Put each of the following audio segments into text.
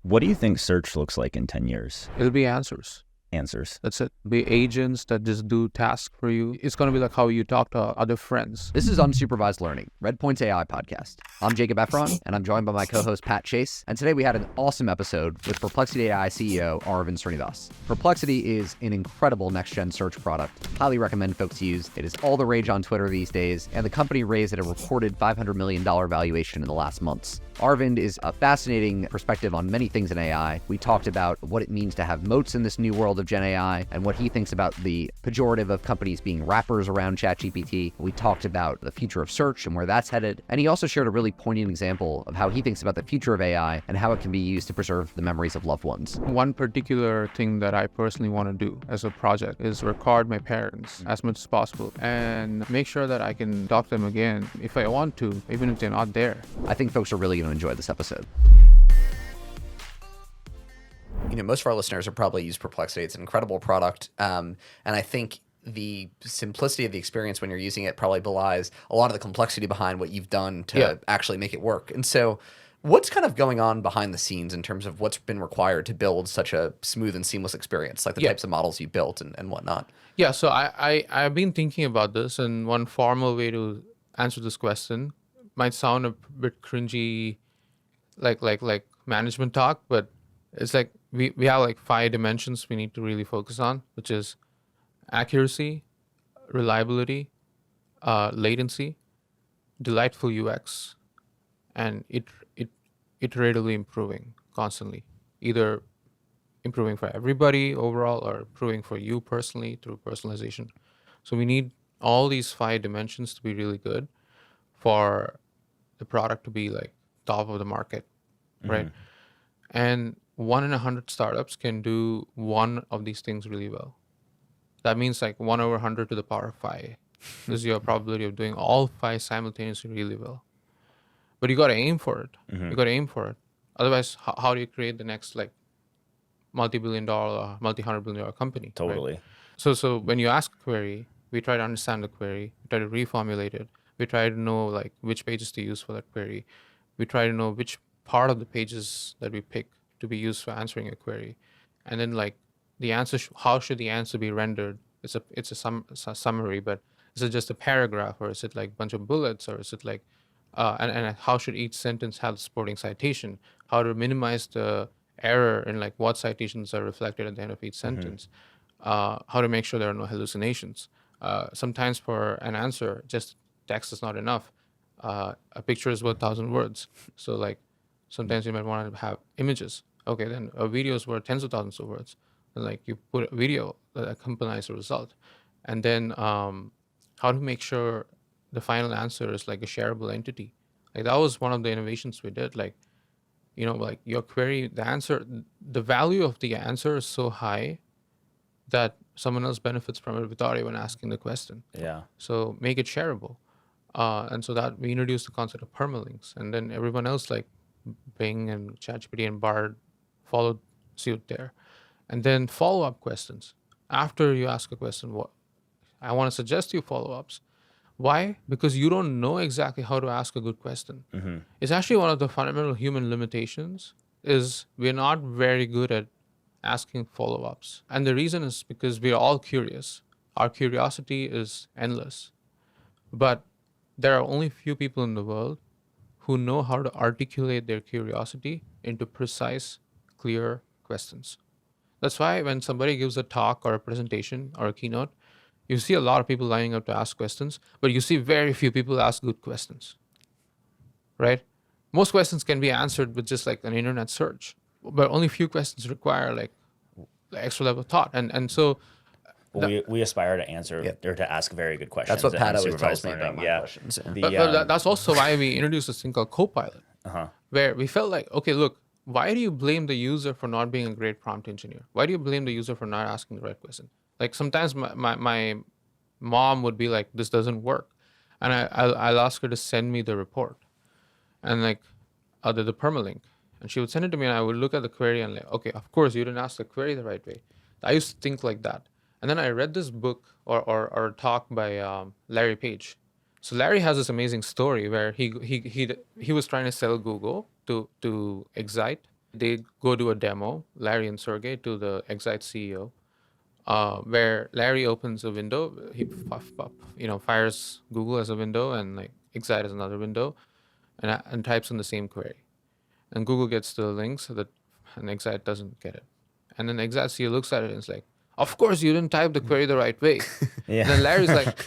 What do you think search looks like in 10 years? It'll be answers. Answers. That's it. Be agents that just do tasks for you. It's going to be like how you talk to other friends. This is Unsupervised Learning, Redpoint's AI podcast. I'm Jacob Efron, and I'm joined by my co-host Pat Chase. And today we had an awesome episode with Perplexity AI CEO Aravind Srinivas. Perplexity is an incredible next-gen search product. Highly recommend folks use. It is all the rage on Twitter these days, and the company raised at a reported $500 million valuation in the last months. Aravind is a fascinating perspective on many things in AI. We talked about what it means to have moats in this new world of Gen AI and what he thinks about the pejorative of companies being wrappers around ChatGPT. We talked about the future of search and where that's headed. And he also shared a really poignant example of how he thinks about the future of AI and how it can be used to preserve the memories of loved ones. One particular thing that I personally want to do as a project is record my parents as much as possible and make sure that I can talk to them again if I want to, even if they're not there. I think folks are really going to enjoy this episode. You know, most of our listeners have probably used Perplexity. It's an incredible product. And I think the simplicity of the experience when you're using it probably belies a lot of the complexity behind what you've done to actually make it work. And so what's kind of going on behind the scenes in terms of what's been required to build such a smooth and seamless experience, like the types of models you built and whatnot? Yeah, so I've been thinking about this, and one formal way to answer this question might sound a bit cringy, like management talk, but it's like we have like 5 dimensions we need to really focus on, which is accuracy, reliability, latency, delightful UX, and iteratively improving constantly, either improving for everybody overall or improving for you personally through personalization. So we need all these 5 dimensions to be really good for the product to be like top of the market, right? And 1 in 100 startups can do one of these things really well. That means like 1 over 100 to the power of 5 is your probability of doing all 5 simultaneously really well. But you got to aim for it. You got to aim for it. Otherwise, how do you create the next like multi-billion dollar, multi-$100 billion company? Totally. Right? So when you ask a query, we try to understand the query. We try to reformulate it. We try to know like which pages to use for that query. We try to know which part of the pages that we pick to be used for answering a query. And then like the answer, how should the answer be rendered? It's a summary, but is it just a paragraph, or is it like a bunch of bullets, or is it like, and how should each sentence have the supporting citation? How to minimize the error in like what citations are reflected at the end of each sentence? How to make sure there are no hallucinations. Sometimes for an answer, just text is not enough. A picture is worth 1,000 words. So like sometimes you might want to have images. Okay, then a video is worth tens of thousands of words. And like you put a video that accompanies the result. And then how to make sure the final answer is like a shareable entity. Like that was one of the innovations we did. Like, you know, like your query, the answer, the value of the answer is so high that someone else benefits from it without even asking the question. Yeah. So make it shareable. And so that we introduced the concept of permalinks, and then everyone else like Bing and ChatGPT and Bard followed suit there. And then follow-up questions. After you ask a question, what I want to suggest you follow-ups. Why? Because you don't know exactly how to ask a good question. It's actually one of the fundamental human limitations is we're not very good at asking follow-ups. And the reason is because we're all curious. Our curiosity is endless. But there are only few people in the world who know how to articulate their curiosity into precise, clear questions. That's why when somebody gives a talk or a presentation or a keynote, you see a lot of people lining up to ask questions, but you see very few people ask good questions, right? Most questions can be answered with just like an internet search, but only few questions require like extra level thought. And so we aspire to answer or to ask very good questions. That's what Pat always unsupervised tells me about learning. my questions. But that's also why we introduced this thing called Copilot, where we felt like, okay, look, why do you blame the user for not being a great prompt engineer? Why do you blame the user for not asking the right question? Like sometimes my mom would be like, this doesn't work. And I'll ask her to send me the report and like the permalink. And she would send it to me and I would look at the query and like, okay, of course you didn't ask the query the right way. I used to think like that. And then I read this book or a talk by Larry Page. So Larry has this amazing story where he was trying to sell Google to Excite, They go to a demo, Larry and Sergey, to the Excite CEO, where Larry opens a window, he fires Google as a window and like Excite as another window, and types in the same query. And Google gets the link so that and Excite doesn't get it. And then Excite CEO looks at it and is like, of course you didn't type the query the right way. Yeah. And then Larry's like,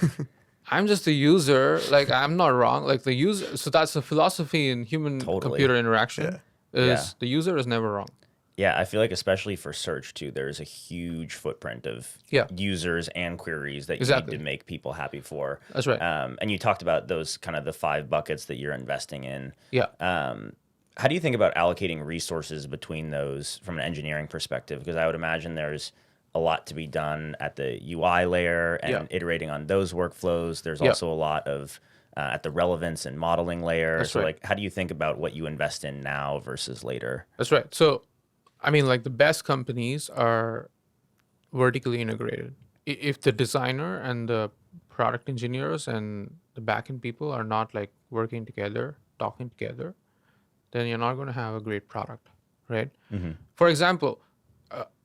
I'm just a user, like I'm not wrong. Like the user, so that's the philosophy in human computer interaction is the user is never wrong. Yeah, I feel like especially for search too, there's a huge footprint of users and queries that you need to make people happy for. That's right. And you talked about those kind of the 5 buckets that you're investing in. Yeah. How do you think about allocating resources between those from an engineering perspective? Because I would imagine there's a lot to be done at the UI layer and iterating on those workflows. There's also a lot of at the relevance and modeling layer. That's so right. like, how do you think about what you invest in now versus later? That's right. So, I mean, like the best companies are vertically integrated. If the designer and the product engineers and the backend people are not like working together, talking together, then you're not going to have a great product, right? For example,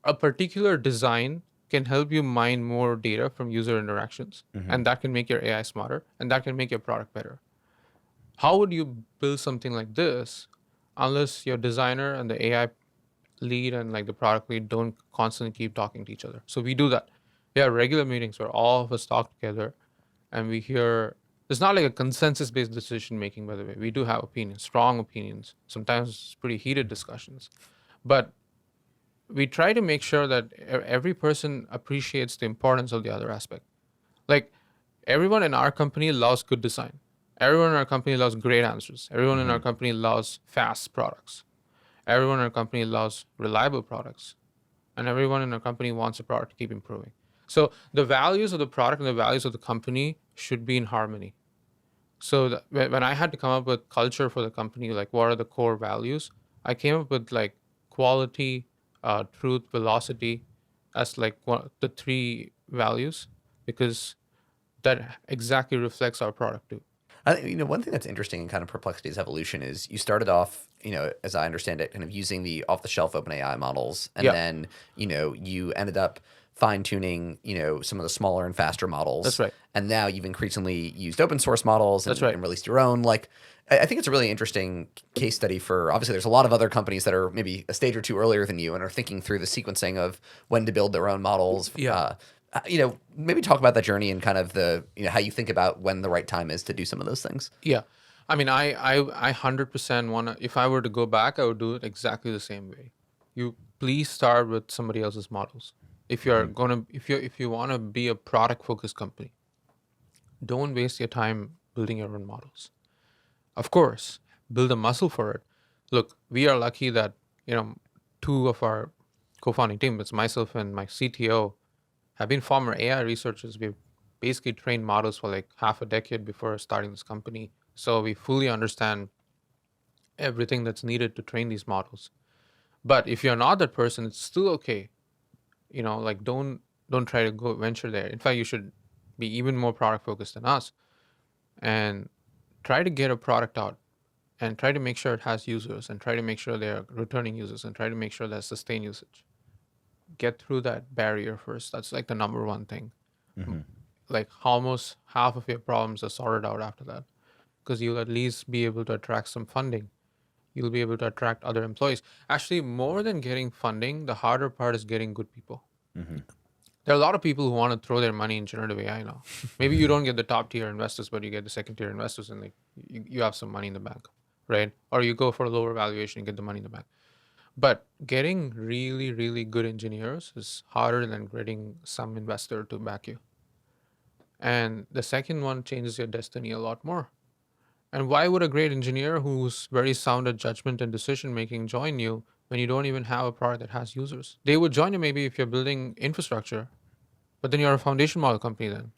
a particular design can help you mine more data from user interactions, and that can make your AI smarter, and that can make your product better. How would you build something like this unless your designer and the AI lead and like the product lead don't constantly keep talking to each other? So we do that. We have regular meetings where all of us talk together and we hear. It's not like a consensus-based decision making, by the way. We do have opinions, strong opinions. Sometimes it's pretty heated discussions. But we try to make sure that every person appreciates the importance of the other aspect. Like everyone in our company loves good design. Everyone in our company loves great answers. Everyone in our company loves fast products. Everyone in our company loves reliable products. And everyone in our company wants a product to keep improving. So the values of the product and the values of the company should be in harmony. So when I had to come up with culture for the company, like what are the core values, I came up with like quality, truth, velocity as like the 3 values, because that exactly reflects our product too. I think, one thing that's interesting in kind of Perplexity's evolution is you started off, as I understand it, kind of using the off-the-shelf OpenAI models, and then, you ended up fine-tuning, some of the smaller and faster models. That's right. And now you've increasingly used open source models and, and released your own. Like, I think it's a really interesting case study for, obviously, there's a lot of other companies that are maybe a stage or 2 earlier than you and are thinking through the sequencing of when to build their own models. Maybe talk about that journey and kind of the, how you think about when the right time is to do some of those things. Yeah. I mean, I 100% want to, if I were to go back, I would do it exactly the same way. You please start with somebody else's models. If you're going to, if you want to be a product focused company, don't waste your time building your own models. Of course, build a muscle for it. Look, we are lucky that, 2 of our co-founding team, it's myself and my CTO, have been former AI researchers. We've basically trained models for like half a decade before starting this company. So we fully understand everything that's needed to train these models. But if you're not that person, it's still okay. Like don't try to go venture there. In fact, you should be even more product focused than us and try to get a product out and try to make sure it has users and try to make sure they're returning users and try to make sure there's sustained usage. Get through that barrier first. That's like the number one thing. Like almost half of your problems are sorted out after that, because you'll at least be able to attract some funding. You'll be able to attract other employees. Actually, more than getting funding, the harder part is getting good people. There are a lot of people who want to throw their money in generative AI now. Maybe you don't get the top tier investors, but you get the second tier investors, and like you have some money in the bank, right? Or you go for a lower valuation and get the money in the bank. But getting really, really good engineers is harder than getting some investor to back you. And the second one changes your destiny a lot more. And why would a great engineer who's very sound at judgment and decision making join you when you don't even have a product that has users? They would join you maybe if you're building infrastructure, but then you're a foundation model company then.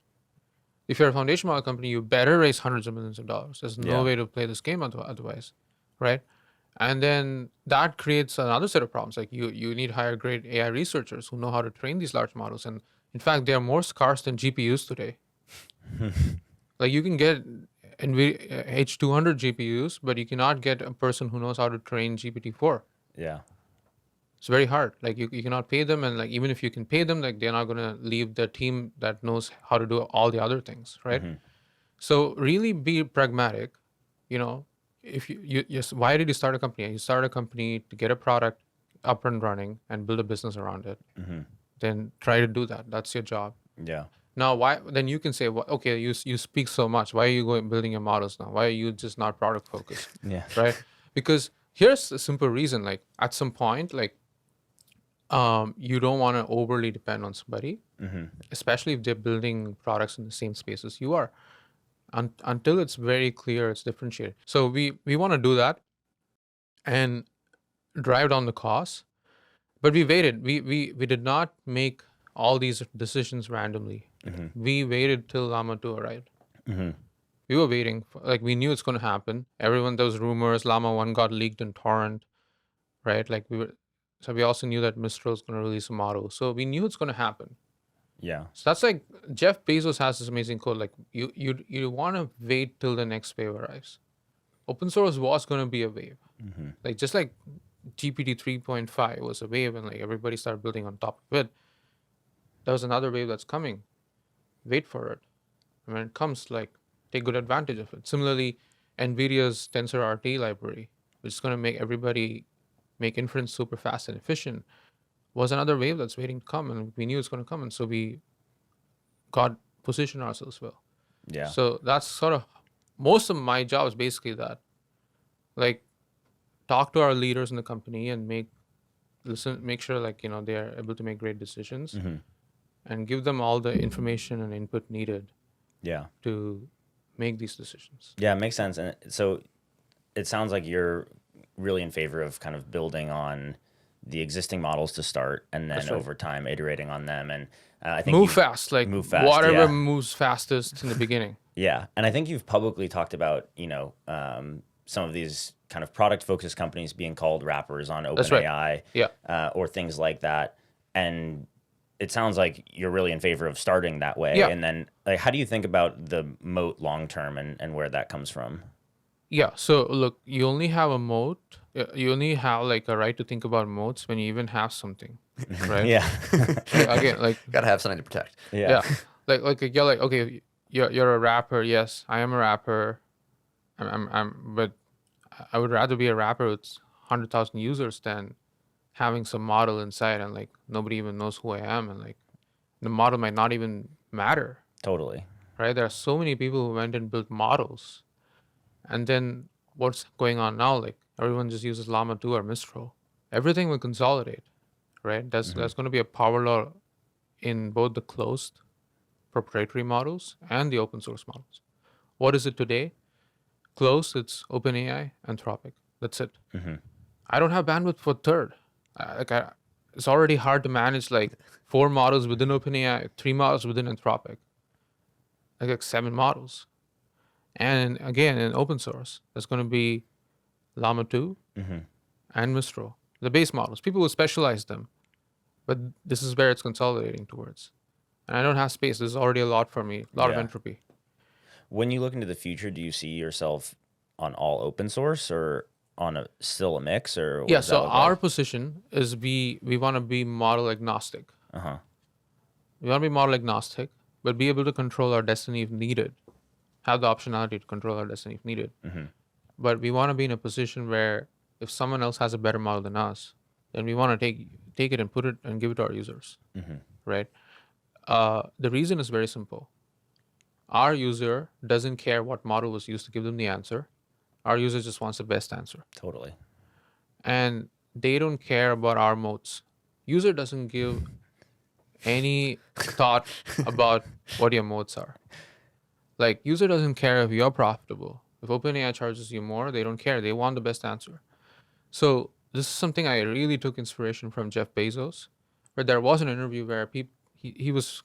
If you're a foundation model company, you better raise hundreds of millions of dollars. There's no way to play this game otherwise, right? And then that creates another set of problems. Like you need to hire great AI researchers who know how to train these large models. And in fact, they are more scarce than GPUs today. Like you can get NVIDIA H200 GPUs, but you cannot get a person who knows how to train GPT-4. Yeah. It's very hard. Like you cannot pay them, and like even if you can pay them, like they're not gonna leave the team that knows how to do all the other things, right? So really be pragmatic. You know, if why did you start a company? You started a company to get a product up and running and build a business around it. Then try to do that. That's your job. Yeah. Now, why? Then you can say, well, okay, you speak so much. Why are you going building your models now? Why are you just not product focused? Yeah. Right? Because here's a simple reason. Like at some point, like you don't want to overly depend on somebody, especially if they're building products in the same space as you are. Until it's very clear, it's differentiated. So we want to do that and drive down the costs. But we waited. We did not make all these decisions randomly. We waited till Llama 2 arrived. We were waiting. Like we knew it's going to happen. Everyone, those rumors, Llama 1 got leaked in torrent, right? Like so we also knew that Mistral is going to release a model. So we knew it's going to happen. Yeah. So that's like Jeff Bezos has this amazing quote. Like you want to wait till the next wave arrives. Open source was going to be a wave. Like just like GPT 3.5 was a wave, and like everybody started building on top of it. There was another wave that's coming. Wait for it. And when it comes, like take good advantage of it. Similarly, NVIDIA's TensorRT library, which is going to make everybody make inference super fast and efficient, was another wave that's waiting to come, and we knew it's going to come, and so we got positioned ourselves well. Yeah. So that's sort of most of my job is basically that, like talk to our leaders in the company and make sure like they're able to make great decisions, and give them all the information and input needed. Yeah. To make these decisions. Yeah, it makes sense. And so it sounds like you're really in favor of kind of building on the existing models to start, and then over time iterating on them. And I think move fast, whatever moves fastest in the beginning. Yeah. And I think you've publicly talked about, some of these kind of product focused companies being called wrappers on OpenAI, or things like that. And it sounds like you're really in favor of starting that way. Yeah. And then like, how do you think about the moat long-term and where that comes from? Yeah. So look, you only have a moat. You only have like a right to think about moats when you even have something, right? Yeah. Again, like gotta have something to protect. Yeah. Like you're like, okay, you're a rapper. Yes, I am a rapper. But I would rather be a rapper with 100,000 users than having some model inside and like nobody even knows who I am, and like the model might not even matter. Totally. Right? There are so many people who went and built models, and then what's going on now? Like everyone just uses Llama 2 or Mistral. Everything will consolidate, right? There's going to be a power law in both the closed proprietary models and the open source models. What is it today? Closed, it's OpenAI, Anthropic. That's it. I don't have bandwidth for third. It's already hard to manage like 4 models within OpenAI, 3 models within Anthropic, like 7 models. And again, in open source, there's going to be Llama 2 and Mistral, the base models. People will specialize them, but this is where it's consolidating towards. And I don't have space. There's already a lot for me, a lot of entropy. When you look into the future, do you see yourself on all open source or on still a mix, or so our position is we want to be model agnostic. We want to be model agnostic, but be able to control our destiny if needed. Have the optionality to control our destiny if needed. But we want to be in a position where if someone else has a better model than us, then we want to take it and put it and give it to our users, right? The reason is very simple. Our user doesn't care what model was used to give them the answer. Our user just wants the best answer. Totally. And they don't care about our moats. User doesn't give any thought about what your moats are. Like, user doesn't care if you're profitable. If OpenAI charges you more, they don't care. They want the best answer. So this is something I really took inspiration from Jeff Bezos, where there was an interview where he was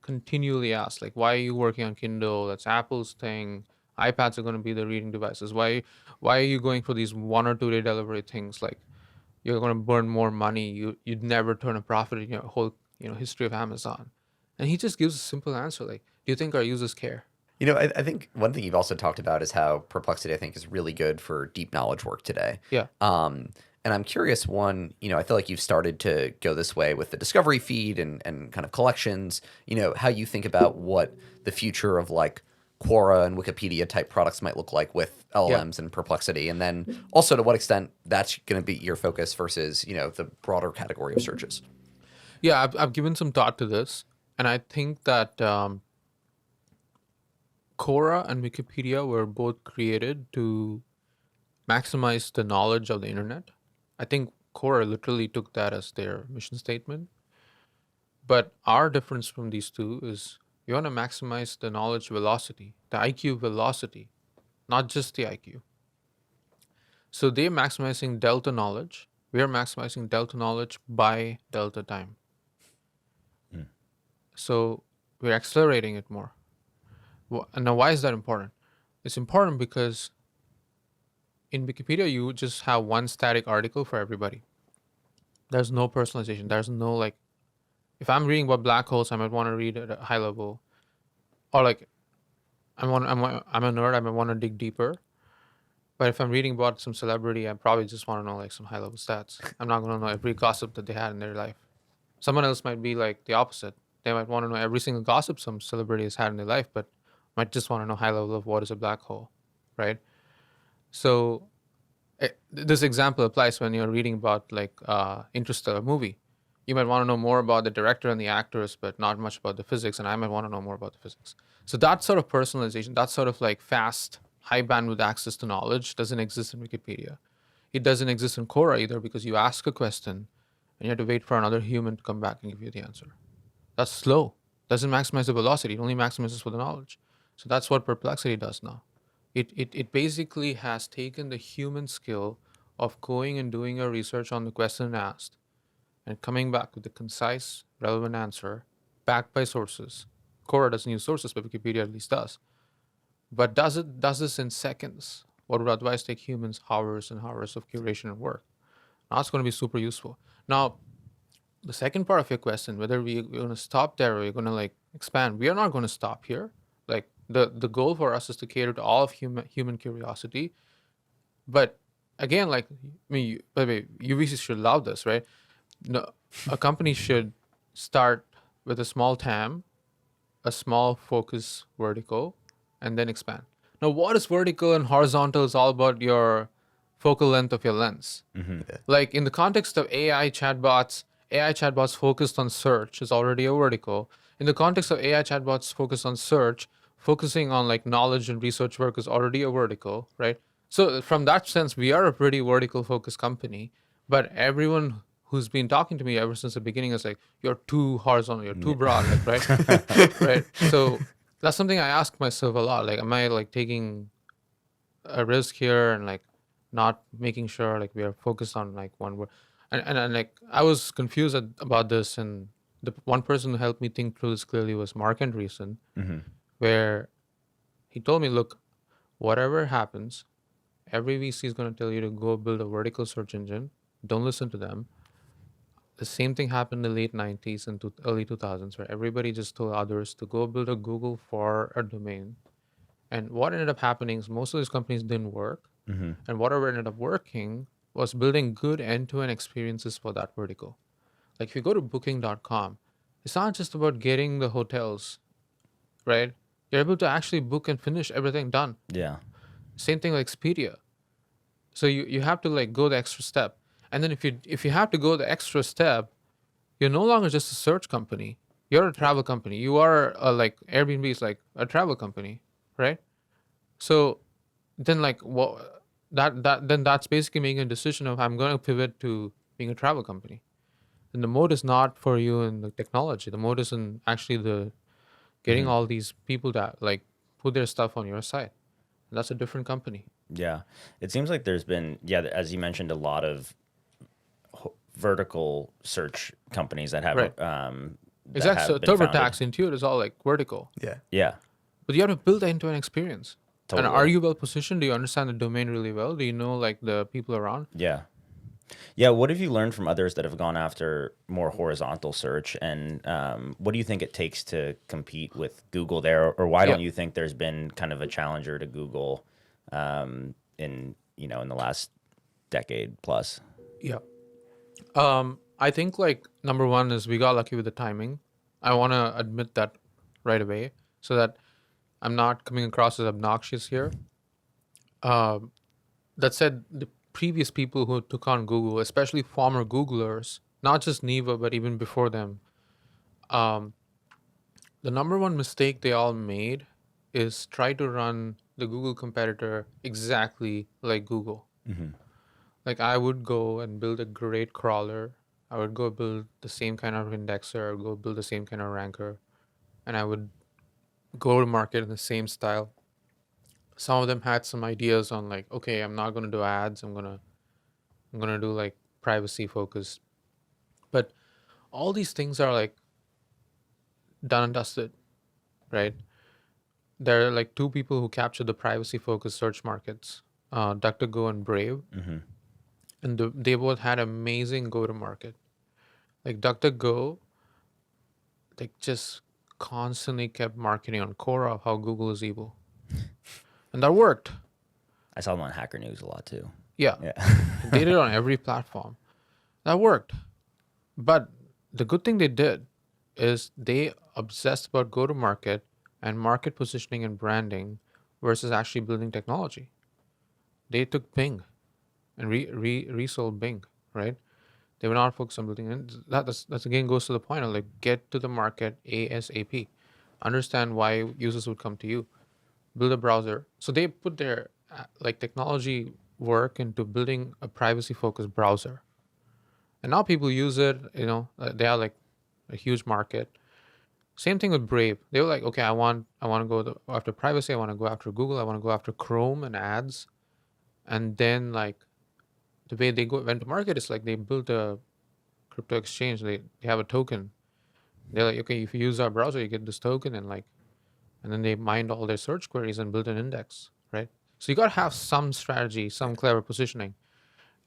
continually asked, like, why are you working on Kindle? That's Apple's thing. iPads are going to be the reading devices. Why are you going for these 1 or 2 day delivery things? Like, you're going to burn more money. You'd never turn a profit in your whole history of Amazon. And he just gives a simple answer, like, do you think our users care? I think one thing you've also talked about is how Perplexity, I think, is really good for deep knowledge work today. Yeah. And I'm curious, one, I feel like you've started to go this way with the discovery feed and kind of collections, how you think about what the future of like Quora and Wikipedia type products might look like with LLMs and Perplexity. And then also to what extent that's going to be your focus versus, the broader category of searches. Yeah, I've given some thought to this. And I think that Quora and Wikipedia were both created to maximize the knowledge of the internet. I think Quora literally took that as their mission statement. But our difference from these two is we want to maximize the knowledge velocity, the IQ velocity, not just the IQ. So they're maximizing delta knowledge. We are maximizing delta knowledge by delta time. So we're accelerating it more. Now, why is that important? It's important because in Wikipedia, you just have one static article for everybody. There's no personalization. There's no like, if I'm reading about black holes, I might want to read at a high level, or like, I'm a nerd. I might want to dig deeper. But if I'm reading about some celebrity, I probably just want to know like some high level stats. I'm not going to know every gossip that they had in their life. Someone else might be like the opposite. They might want to know every single gossip some celebrity has had in their life, but might just want to know high level of what is a black hole, right? So this example applies when you're reading about like Interstellar movie. You might want to know more about the director and the actors, but not much about the physics, and I might want to know more about the physics. So that sort of personalization, that sort of like fast, high bandwidth access to knowledge doesn't exist in Wikipedia. It doesn't exist in Quora either, because you ask a question and you have to wait for another human to come back and give you the answer. That's slow. Doesn't maximize the velocity. It only maximizes for the knowledge. So that's what Perplexity does now. It basically has taken the human skill of going and doing a research on the question asked and coming back with a concise, relevant answer backed by sources. Quora doesn't use sources, but Wikipedia at least does. But does this in seconds, what would otherwise take humans hours and hours of curation and work. Now it's going to be super useful. Now, the second part of your question, whether we're going to stop there or we're going to like expand, we are not going to stop here. Like the goal for us is to cater to all of human curiosity. But again, like, I mean, by the way, UVC should allow this, right? No, a company should start with a small TAM, a small focus vertical, and then expand. Now, what is vertical and horizontal is all about your focal length of your lens. Like in the context of AI chatbots focused on search is already a vertical. In the context of AI chatbots focused on search, focusing on like knowledge and research work is already a vertical, right? So from that sense, we are a pretty vertical focused company, but everyone who's been talking to me ever since the beginning is like, you're too horizontal, you're too broad, like, right? Right. So that's something I ask myself a lot. Like, am I like taking a risk here and like not making sure like we are focused on like one word? And like I was confused about this, and the one person who helped me think through this clearly was Mark Andreessen, where he told me, look, whatever happens, every VC is going to tell you to go build a vertical search engine. Don't listen to them. The same thing happened in the late 90s and early 2000s, where everybody just told others to go build a Google for a domain. And what ended up happening is most of these companies didn't work. And whatever ended up working was building good end-to-end experiences for that vertical. Like if you go to booking.com, it's not just about getting the hotels, right? You're able to actually book and finish everything done. Yeah. Same thing like Expedia. So you have to like go the extra step. And then if you have to go the extra step, you're no longer just a search company. You're a travel company. You are like Airbnb is like a travel company, right? So then like then that's basically making a decision of I'm going to pivot to being a travel company. And the mode is not for you in the technology. The mode is in actually the getting all these people that like put their stuff on your site. And that's a different company. Yeah. It seems like there's been, as you mentioned, a lot of vertical search companies that have exactly. So TurboTax, Intuit is all like vertical. Yeah. But you have to build that into an experience. Totally. And are you well positioned? Do you understand the domain really well? Do you know like the people around? Yeah. Yeah. What have you learned from others that have gone after more horizontal search? And what do you think it takes to compete with Google there? Or why don't you think there's been kind of a challenger to Google in the last decade plus? Yeah. I think like number one is we got lucky with the timing. I want to admit that right away so that I'm not coming across as obnoxious here. Um, that said, the previous people who took on Google, especially former Googlers, not just Neva, but even before them, um, the number one mistake they all made is try to run the Google competitor exactly like Google. Like I would go and build a great crawler. I would go build the same kind of indexer, or go build the same kind of ranker, and I would go to market in the same style. Some of them had some ideas on like, okay, I'm not gonna do ads. I'm gonna do like privacy focused. But all these things are like done and dusted, right? There are like two people who capture the privacy focused search markets, DuckDuckGo and Brave, and they both had amazing go to market. Like DuckDuckGo, like just constantly kept marketing on Quora how Google is evil, and that worked. I saw them on Hacker News a lot too. Yeah, Yeah. they did it on every platform. That worked. But the good thing they did is they obsessed about go to market and market positioning and branding versus actually building technology. They took Bing and resold Bing, right? They were not focused on building, and that's again goes to the point of like get to the market ASAP, understand why users would come to you, build a browser. So they put their like technology work into building a privacy focused browser, and now people use it. They are like a huge market. Same thing with Brave. They were like, okay, I want to go after privacy. I want to go after Google. I want to go after Chrome and ads, and then like the way they went to market is like they built a crypto exchange. They have a token. They're like, okay, if you use our browser, you get this token, and then they mined all their search queries and built an index, right? So you got to have some strategy, some clever positioning.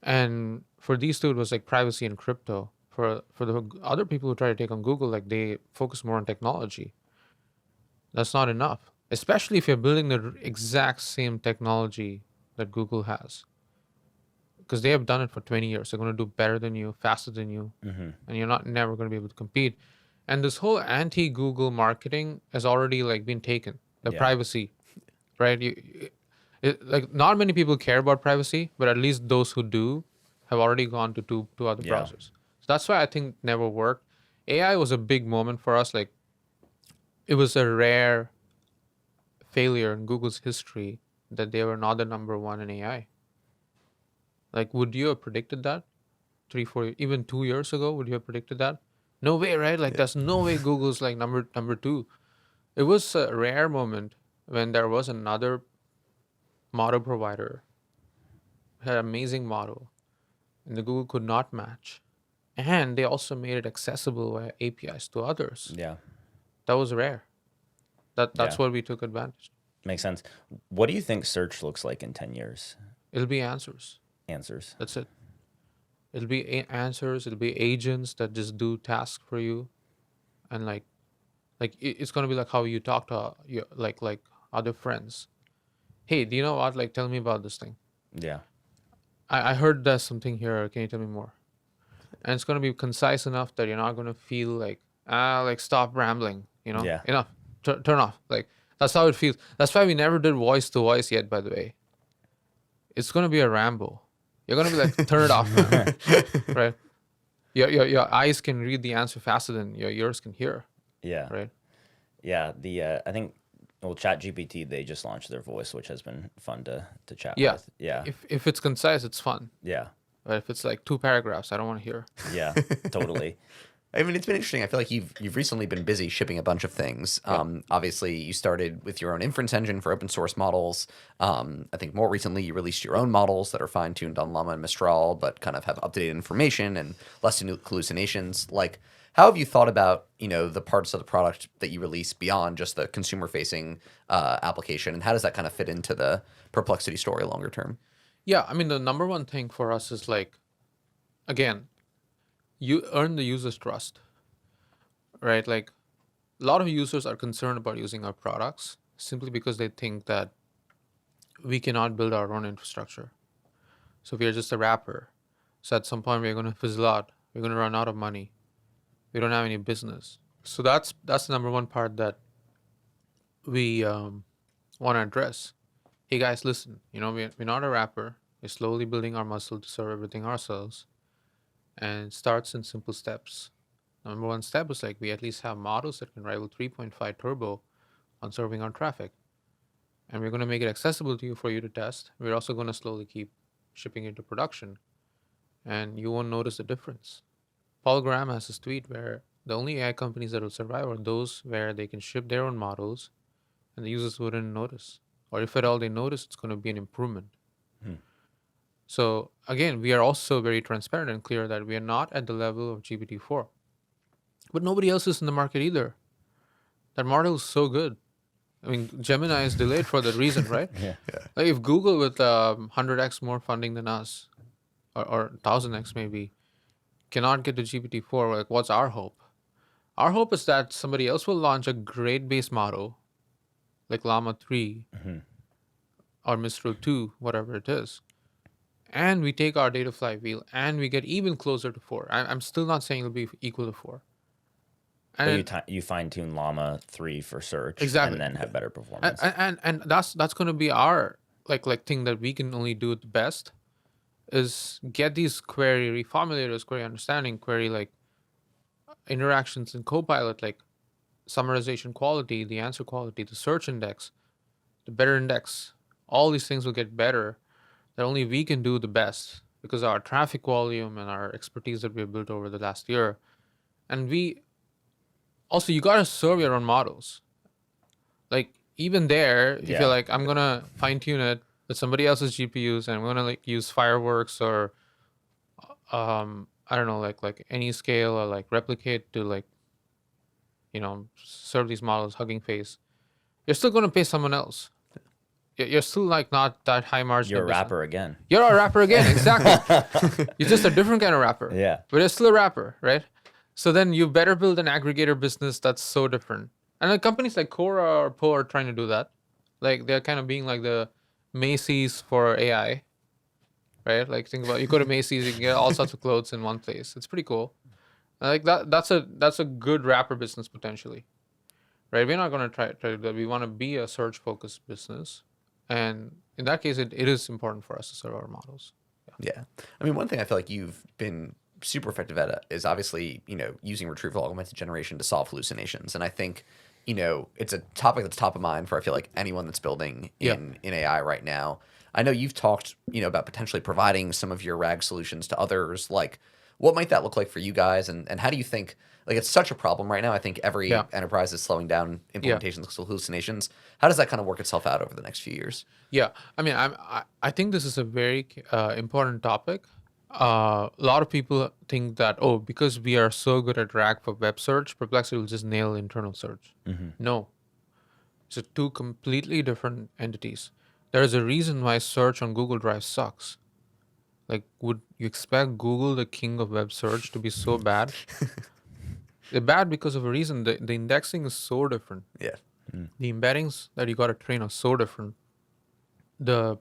And for these two, it was like privacy and crypto. For the other people who try to take on Google, like they focus more on technology. That's not enough, especially if you're building the exact same technology that Google has, because they have done it for 20 years. They're going to do better than you, faster than you, and you're not never going to be able to compete. And this whole anti-Google marketing has already like been taken. The Yeah. privacy, right? Like not many people care about privacy, but at least those who do have already gone to two other Yeah. browsers. So that's why I think never worked. AI was a big moment for us. Like it was a rare failure in Google's history that they were not the number one in AI. Like, would you have predicted that 3, 4, even 2 years ago? Would you have predicted that? No way, right? Like, there's no way Google's like number two. It was a rare moment when there was another model provider had an amazing model, and the Google could not match, and they also made it accessible via APIs to others. Yeah. That was rare. That's Yeah. what we took advantage. Makes sense. What do you think search looks like in 10 years? It'll be answers. Answers. That's it. It'll be answers. It'll be agents that just do tasks for you, and it's gonna be like how you talk to your like other friends. Hey, do you know what? Like, tell me about this thing. Yeah. I heard there's something here. Can you tell me more? And it's gonna be concise enough that you're not gonna feel like stop rambling. Yeah. Enough. Turn off. Like that's how it feels. That's why we never did voice to voice yet. By the way, it's gonna be a ramble. You're gonna be like, turn it off, man. Right? Your eyes can read the answer faster than your ears can hear. Yeah. Right? Yeah. I think ChatGPT, they just launched their voice, which has been fun to chat Yeah. with. Yeah. If it's concise, it's fun. Yeah. But if it's like 2 paragraphs, I don't want to hear. Yeah. Totally. I mean, it's been interesting. I feel like you've recently been busy shipping a bunch of things. Obviously, you started with your own inference engine for open source models. I think more recently you released your own models that are fine tuned on Llama and Mistral, but kind of have updated information and less hallucinations. Like, how have you thought about the parts of the product that you release beyond just the consumer facing application, and how does that kind of fit into the Perplexity story longer term? Yeah, I mean, the number one thing for us is like, again, you earn the user's trust, right? Like a lot of users are concerned about using our products simply because they think that we cannot build our own infrastructure. So we are just a wrapper. So at some point we're going to fizzle out. We're going to run out of money. We don't have any business. So that's the number one part that we want to address. Hey guys, listen. We're not a rapper. We're slowly building our muscle to serve everything ourselves, and it starts in simple steps. Number one step is like we at least have models that can rival 3.5 turbo on serving our traffic, and we're going to make it accessible to you for you to test. We're also going to slowly keep shipping it to production, and you won't notice the difference. Paul Graham has this tweet where the only AI companies that will survive are those where they can ship their own models and the users wouldn't notice. Or if at all they notice, it's going to be an improvement. So again, we are also very transparent and clear that we are not at the level of GPT-4. But nobody else is in the market either. That model is so good. I mean, Gemini is delayed for that reason, right? Yeah. Like if Google with 100x more funding than us, or 1000x maybe, cannot get to GPT-4, like what's our hope? Our hope is that somebody else will launch a grade base model like Llama 3 or Mistral 2, whatever it is. And we take our data flywheel and we get even closer to 4. I'm still not saying it'll be equal to 4. And You fine tune Llama 3 for search, exactly, and then have better performance. and that's going to be our like thing that we can only do the best is get these query reformulators, query understanding, query like interactions in Copilot, like summarization quality, the answer quality, the search index, the better index. All these things will get better that only we can do the best because of our traffic volume and our expertise that we have built over the last year. And we also, you got to serve your own models. Like even there, if you're like, I'm going to fine tune it with somebody else's GPUs and I'm going to like use Fireworks or, I don't know, like any scale or like replicate to like, serve these models, Hugging Face, you're still going to pay someone else. You're still like not that high margin. You're a rapper again. You're a rapper again, exactly. You're just a different kind of rapper. Yeah. But you're still a rapper, right? So then you better build an aggregator business that's so different. And like companies like Quora or Poe are trying to do that. Like they're kind of being like the Macy's for AI, right? Like think about, you go to Macy's, you can get all sorts of clothes in one place. It's pretty cool. And like that's a good rapper business potentially, right? We're not going to try to do that. We want to be a search focused business. And in that case, it is important for us to serve our models. Yeah. I mean, one thing I feel like you've been super effective at is obviously, using retrieval augmented generation to solve hallucinations. And I think, it's a topic that's top of mind for, I feel like, anyone that's building in AI right now. I know you've talked, about potentially providing some of your RAG solutions to others. Like, what might that look like for you guys? And how do you think, like, it's such a problem right now. I think every enterprise is slowing down implementations because of hallucinations. How does that kind of work itself out over the next few years? Yeah. I mean, I think this is a very important topic. A lot of people think that, because we are so good at RAG for web search, Perplexity will just nail internal search. No. It's two completely different entities. There is a reason why search on Google Drive sucks. Like, would you expect Google, the king of web search, to be so bad? They're bad because of a reason. The indexing is so different. Yeah. The embeddings that you got to train are so different. Not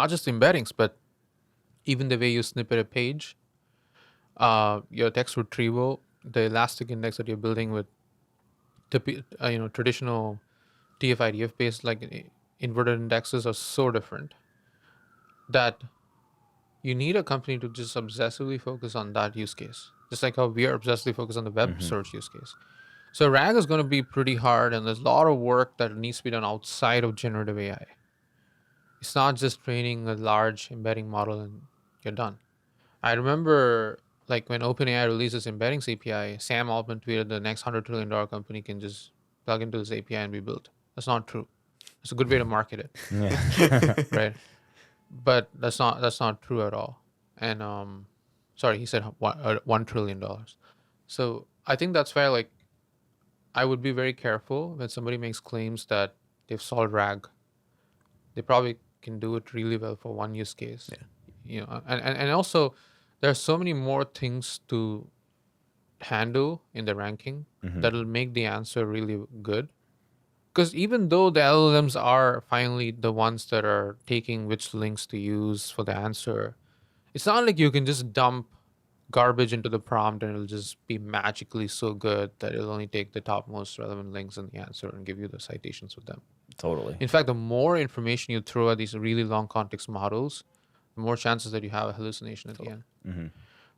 just the embeddings, but even the way you snippet a page, your text retrieval, the elastic index that you're building with, traditional TF-IDF based like inverted indexes are so different that you need a company to just obsessively focus on that use case. Just like how we are obsessively focused on the web search use case. So RAG is going to be pretty hard, and there's a lot of work that needs to be done outside of generative AI. It's not just training a large embedding model and you're done. I remember like when OpenAI releases embeddings API, Sam Altman tweeted the next $100 trillion company can just plug into this API and be built. That's not true. It's a good way to market it. Yeah. Right? But that's not true at all. And sorry, he said $1 trillion. So I think that's why like I would be very careful when somebody makes claims that they've solved RAG. They probably can do it really well for one use case. Yeah. And also there are so many more things to handle in the ranking that'll make the answer really good. Because even though the LLMs are finally the ones that are taking which links to use for the answer, it's not like you can just dump garbage into the prompt and it'll just be magically so good that it'll only take the top most relevant links in the answer and give you the citations with them. Totally. In fact, the more information you throw at these really long context models, the more chances that you have a hallucination at the end. Mm-hmm.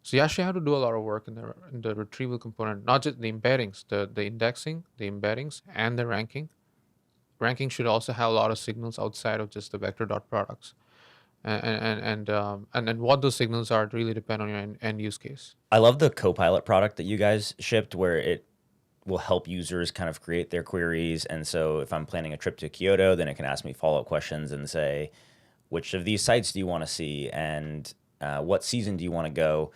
So you actually have to do a lot of work in the retrieval component, not just the embeddings, the indexing, the embeddings, and the ranking. Ranking should also have a lot of signals outside of just the vector dot products. And what those signals are really depend on your end use case. I love the Copilot product that you guys shipped, where it will help users kind of create their queries. And so if I'm planning a trip to Kyoto, then it can ask me follow-up questions and say, which of these sites do you want to see, and what season do you want to go?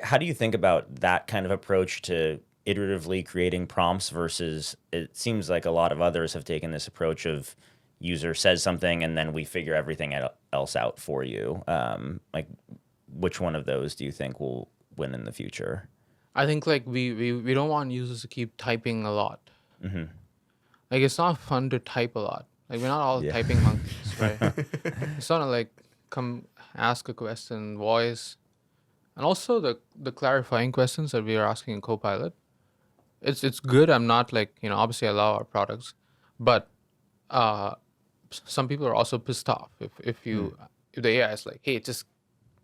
How do you think about that kind of approach to iteratively creating prompts versus it seems like a lot of others have taken this approach of user says something and then we figure everything else out for you. Like, which one of those do you think will win in the future? I think like we don't want users to keep typing a lot. Mm-hmm. Like it's not fun to type a lot. Like we're not all typing monkeys, right? It's not like come ask a question, voice, and also the clarifying questions that we are asking in Copilot. It's good. I'm not like obviously I love our products, but some people are also pissed off if the AI is like, hey, just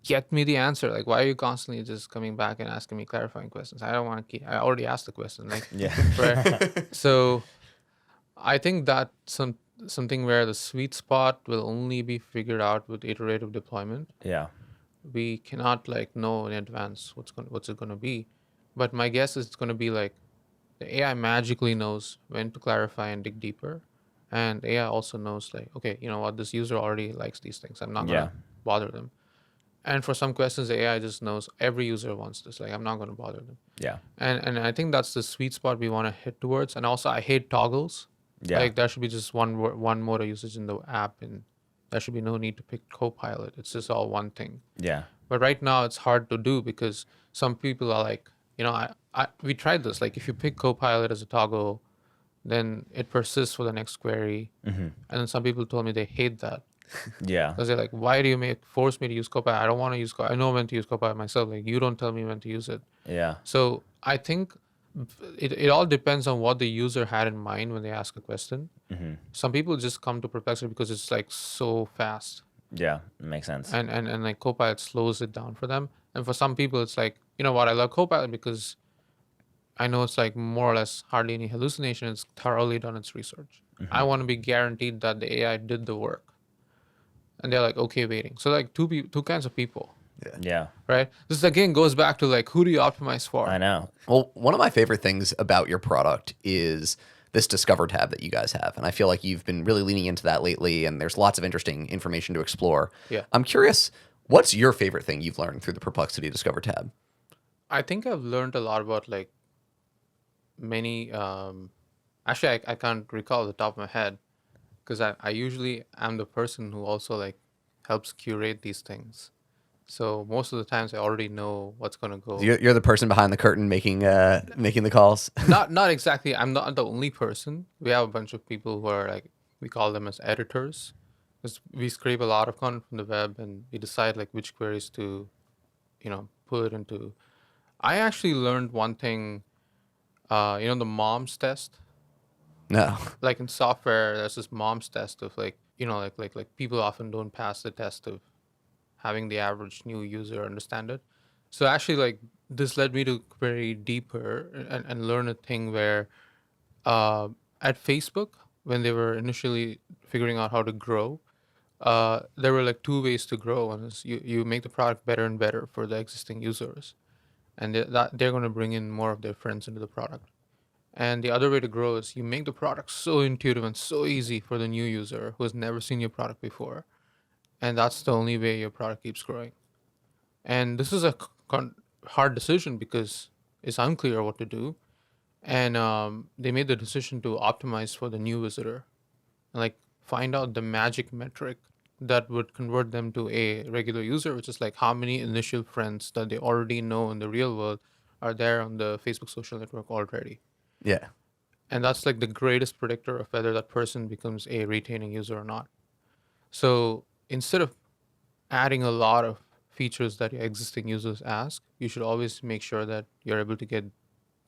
get me the answer. Like, why are you constantly just coming back and asking me clarifying questions? I don't want to I already asked the question. Like, right. So I think that something where the sweet spot will only be figured out with iterative deployment. Yeah. We cannot like know in advance what's it gonna be. But my guess is it's gonna be like the AI magically knows when to clarify and dig deeper. And AI also knows like, okay, you know what, this user already likes these things. I'm not gonna bother them. And for some questions, the AI just knows every user wants this. Like, I'm not going to bother them. Yeah. And I think that's the sweet spot we want to hit towards. And also, I hate toggles. Yeah. Like, there should be just one mode of usage in the app, and there should be no need to pick Copilot. It's just all one thing. Yeah. But right now, it's hard to do because some people are like, we tried this. Like, if you pick Copilot as a toggle, then it persists for the next query. Mm-hmm. And then some people told me they hate that. Yeah. Because they're like, why do you force me to use Copilot? I don't want to use Copilot. I know when to use Copilot myself. Like, you don't tell me when to use it. Yeah. So I think it all depends on what the user had in mind when they ask a question. Mm-hmm. Some people just come to Perplexity because it's like so fast. Yeah, it makes sense. And like Copilot slows it down for them. And for some people, it's like, you know what, I love Copilot because I know it's like more or less hardly any hallucination. It's thoroughly done its research. Mm-hmm. I want to be guaranteed that the AI did the work. And they're like, okay, waiting. So like two kinds of people. Yeah. Right. This again goes back to like, who do you optimize for? I know. Well, one of my favorite things about your product is this Discover tab that you guys have. And I feel like you've been really leaning into that lately, and there's lots of interesting information to explore. Yeah. I'm curious, what's your favorite thing you've learned through the Perplexity Discover tab? I think I've learned a lot about like many, actually I can't recall the top of my head because I usually am the person who also like helps curate these things. So most of the times I already know what's going to go. You're the person behind the curtain making the calls. Not exactly. I'm not the only person. We have a bunch of people who are like, we call them as editors. Because we scrape a lot of content from the web and we decide like which queries to, put into. I actually learned one thing, the MOMS test. No. Like in software, there's this MOMS test of like, like people often don't pass the test of having the average new user understand it. So actually, like, this led me to query deeper and learn a thing where at Facebook, when they were initially figuring out how to grow, there were like two ways to grow. One is you make the product better and better for the existing users, and they're going to bring in more of their friends into the product. And the other way to grow is you make the product so intuitive and so easy for the new user who has never seen your product before. And that's the only way your product keeps growing. And this is a hard decision because it's unclear what to do. And they made the decision to optimize for the new visitor and like find out the magic metric that would convert them to a regular user, which is like how many initial friends that they already know in the real world are there on the Facebook social network already. Yeah. And that's like the greatest predictor of whether that person becomes a retaining user or not. So instead of adding a lot of features that your existing users ask, you should always make sure that you're able to get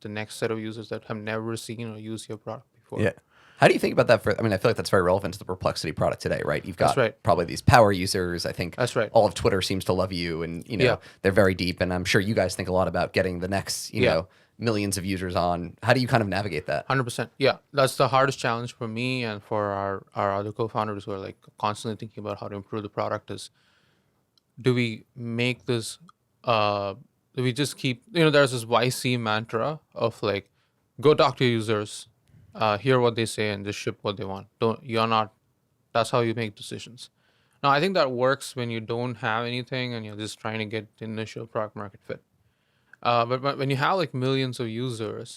the next set of users that have never seen or used your product before. Yeah. How do you think about that I mean, I feel like that's very relevant to the Perplexity product today, right? You've That's got right. probably these power users. I think That's right. all of Twitter seems to love you, and Yeah. they're very deep. And I'm sure you guys think a lot about getting the next, millions of users on. How do you kind of navigate that? 100%. Yeah. That's the hardest challenge for me and for our other co-founders who are like constantly thinking about how to improve the product is, do we make this, do we just keep, there's this YC mantra of like, go talk to your users, hear what they say and just ship what they want. That's how you make decisions. Now, I think that works when you don't have anything and you're just trying to get the initial product market fit. But when you have like millions of users,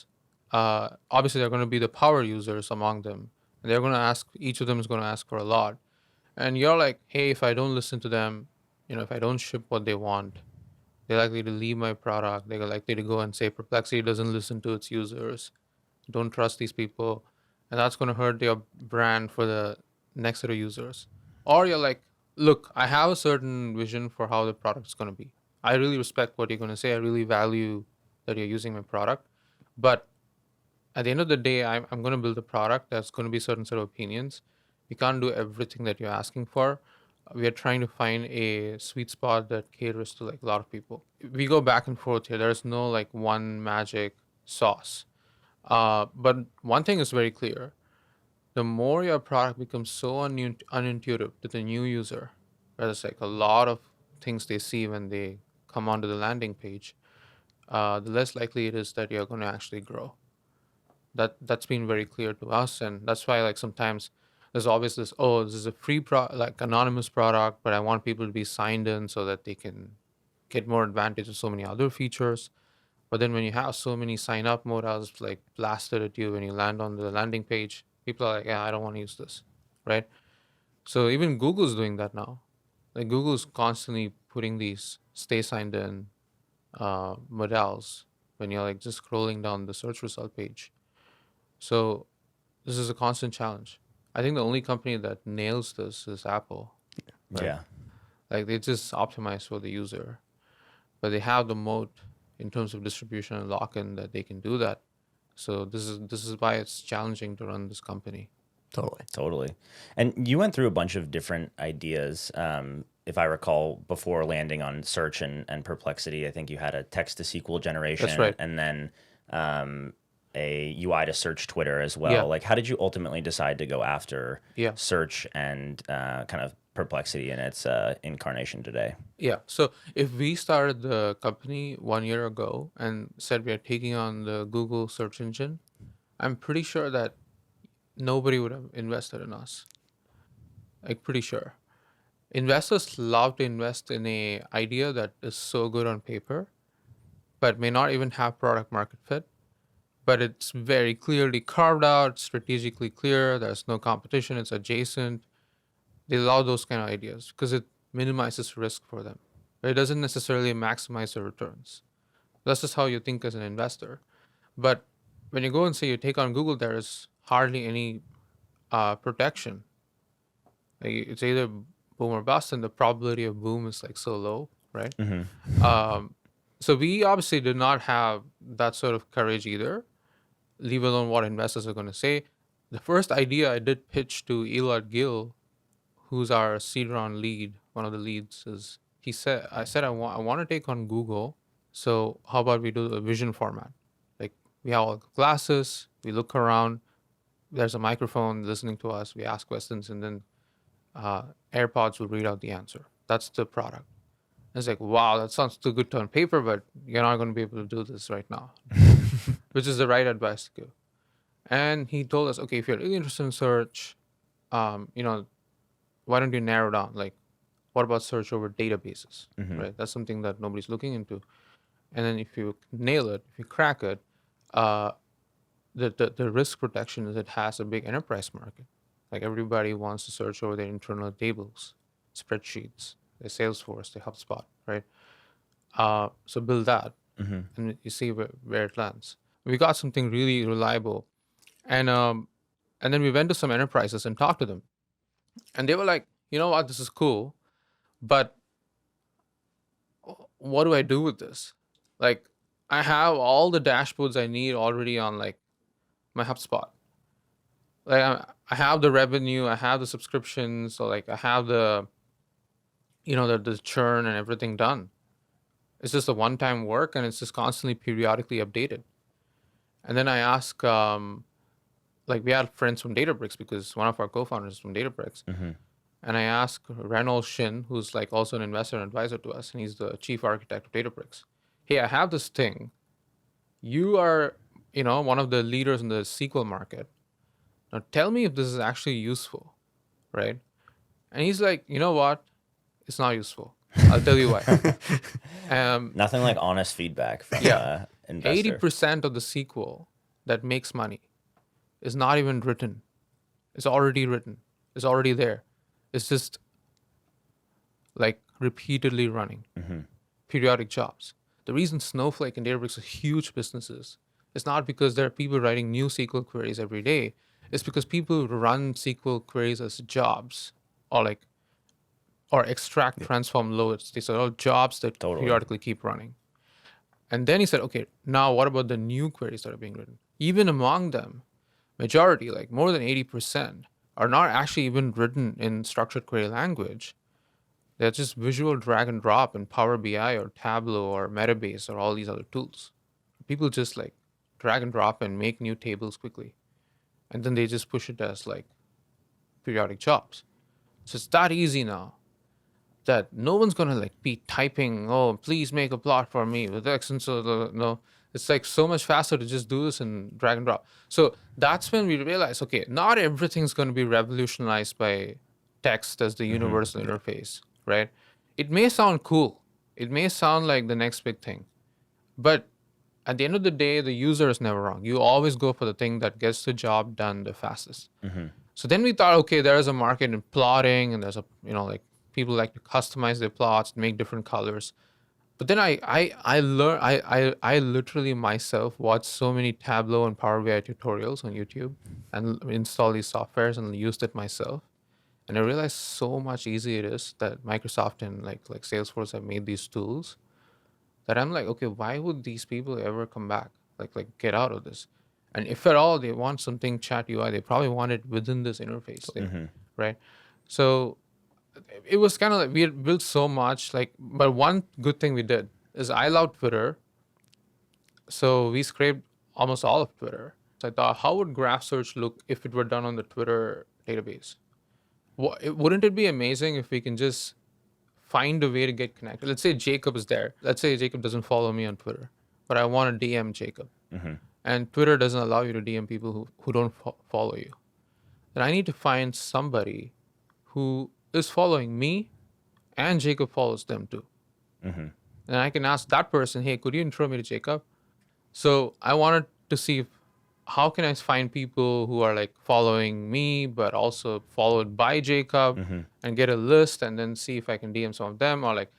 obviously they're going to be the power users among them. And they're going to ask, each of them is going to ask for a lot. And you're like, hey, if I don't listen to them, if I don't ship what they want, they're likely to leave my product. They're likely to go and say Perplexity doesn't listen to its users. Don't trust these people. And that's going to hurt your brand for the next set of users. Or you're like, look, I have a certain vision for how the product is going to be. I really respect what you're going to say. I really value that you're using my product. But at the end of the day, I'm going to build a product that's going to be a certain set of opinions. You can't do everything that you're asking for. We are trying to find a sweet spot that caters to like a lot of people. We go back and forth here. There's no like one magic sauce. But one thing is very clear. The more your product becomes so unintuitive to the new user, where there's like a lot of things they see when they come onto the landing page, the less likely it is that you're going to actually grow. That's been very clear to us, and that's why like sometimes there's always this, this is a free like anonymous product, but I want people to be signed in so that they can get more advantage of so many other features. But then when you have so many sign up modals like blasted at you when you land on the landing page, people are like, yeah, I don't want to use this, right? So even Google's doing that now. Like Google's constantly putting these stay signed in modals when you're like just scrolling down the search result page. So this is a constant challenge. I think the only company that nails this is Apple. Right? Yeah. Like they just optimize for the user, but they have the moat in terms of distribution and lock-in that they can do that. So this is why it's challenging to run this company. Totally. And you went through a bunch of different ideas. If I recall, before landing on search and Perplexity, I think you had a text to SQL generation. That's right. And then a UI to search Twitter as well. Yeah. Like, how did you ultimately decide to go after Yeah. search and kind of Perplexity in its incarnation today? Yeah. So if we started the company 1 year ago and said we are taking on the Google search engine, I'm pretty sure that nobody would have invested in us. Like pretty sure. Investors love to invest in a idea that is so good on paper, but may not even have product market fit. But it's very clearly carved out, strategically clear. There's no competition. It's adjacent. They love those kind of ideas because it minimizes risk for them. But it doesn't necessarily maximize the returns. That's just how you think as an investor. But when you go and say you take on Google, there is hardly any protection. Like it's either boom or bust, and the probability of boom is like so low, right? So we obviously did not have that sort of courage either, leave alone what investors are going to say. The first idea I did pitch to Elad Gil, who's our seed round lead, one of the leads, is I said I want to take on Google. So how about we do a vision format? Like we have all glasses, we look around, there's a microphone listening to us, we ask questions, and then AirPods will read out the answer. That's the product. It's like, wow, that sounds too good on paper, but you're not going to be able to do this right now, which is the right advice to give. And he told us, okay, if you're really interested in search, why don't you narrow down? Like, what about search over databases, right? That's something that nobody's looking into. And then if you nail it, if you crack it, the risk protection is it has a big enterprise market. Like everybody wants to search over their internal tables, spreadsheets, their Salesforce, their HubSpot, right? So build that, and you see where it lands. We got something really reliable, and then we went to some enterprises and talked to them, and they were like, you know what, this is cool, but what do I do with this? Like, I have all the dashboards I need already on like my HubSpot. Like I have the revenue, I have the subscriptions, so like I have the, the churn and everything done. It's just a one-time work, and it's just constantly periodically updated. And then I ask, like we had friends from Databricks because one of our co-founders is from Databricks. And I asked Reynolds Shin, who's like also an investor and advisor to us, and he's the chief architect of Databricks. Hey, I have this thing. You are, one of the leaders in the SQL market. Now tell me if this is actually useful, right? And he's like, you know what? It's not useful. I'll tell you why. Nothing like honest feedback from investor. 80% of the SQL that makes money is not even written. It's already written. It's already there. It's just like repeatedly running periodic jobs. The reason Snowflake and Databricks are huge businesses is not because there are people writing new SQL queries every day. It's because people run SQL queries as jobs or extract, transform, loads. These are all jobs that periodically keep running. And then he said, okay, now what about the new queries that are being written? Even among them, majority, like more than 80%, are not actually even written in structured query language. They're just visual drag and drop in Power BI or Tableau or Metabase or all these other tools. People just like drag and drop and make new tables quickly. And then they just push it as like periodic jobs. So it's that easy now that no one's gonna like be typing, oh, please make a plot for me with X and so no. It's like so much faster to just do this and drag and drop. So that's when we realize, okay, not everything's going to be revolutionized by text as the universal interface, right? It may sound cool. It may sound like the next big thing. But at the end of the day, the user is never wrong. You always go for the thing that gets the job done the fastest. So then we thought, okay, there is a market in plotting, and there's a, like people like to customize their plots, make different colors. But then I learned, I literally myself watched so many Tableau and Power BI tutorials on YouTube and installed these softwares and used it myself. And I realized so much easier it is that Microsoft and like Salesforce have made these tools that I'm like, okay, why would these people ever come back? Like get out of this. And if at all they want something chat UI, they probably want it within this interface thing, right? So it was kind of like we had built so much, but one good thing we did is I love Twitter. So we scraped almost all of Twitter. So I thought, how would graph search look if it were done on the Twitter database? Wouldn't it be amazing if we can just find a way to get connected? Let's say Jacob is there. Let's say Jacob doesn't follow me on Twitter, but I want to DM Jacob. And Twitter doesn't allow you to DM people who don't follow you. Then I need to find somebody who is following me and Jacob follows them too. And I can ask that person, hey, could you intro me to Jacob? So I wanted to see how can I find people who are like following me, but also followed by Jacob and get a list and then see if I can DM some of them, or like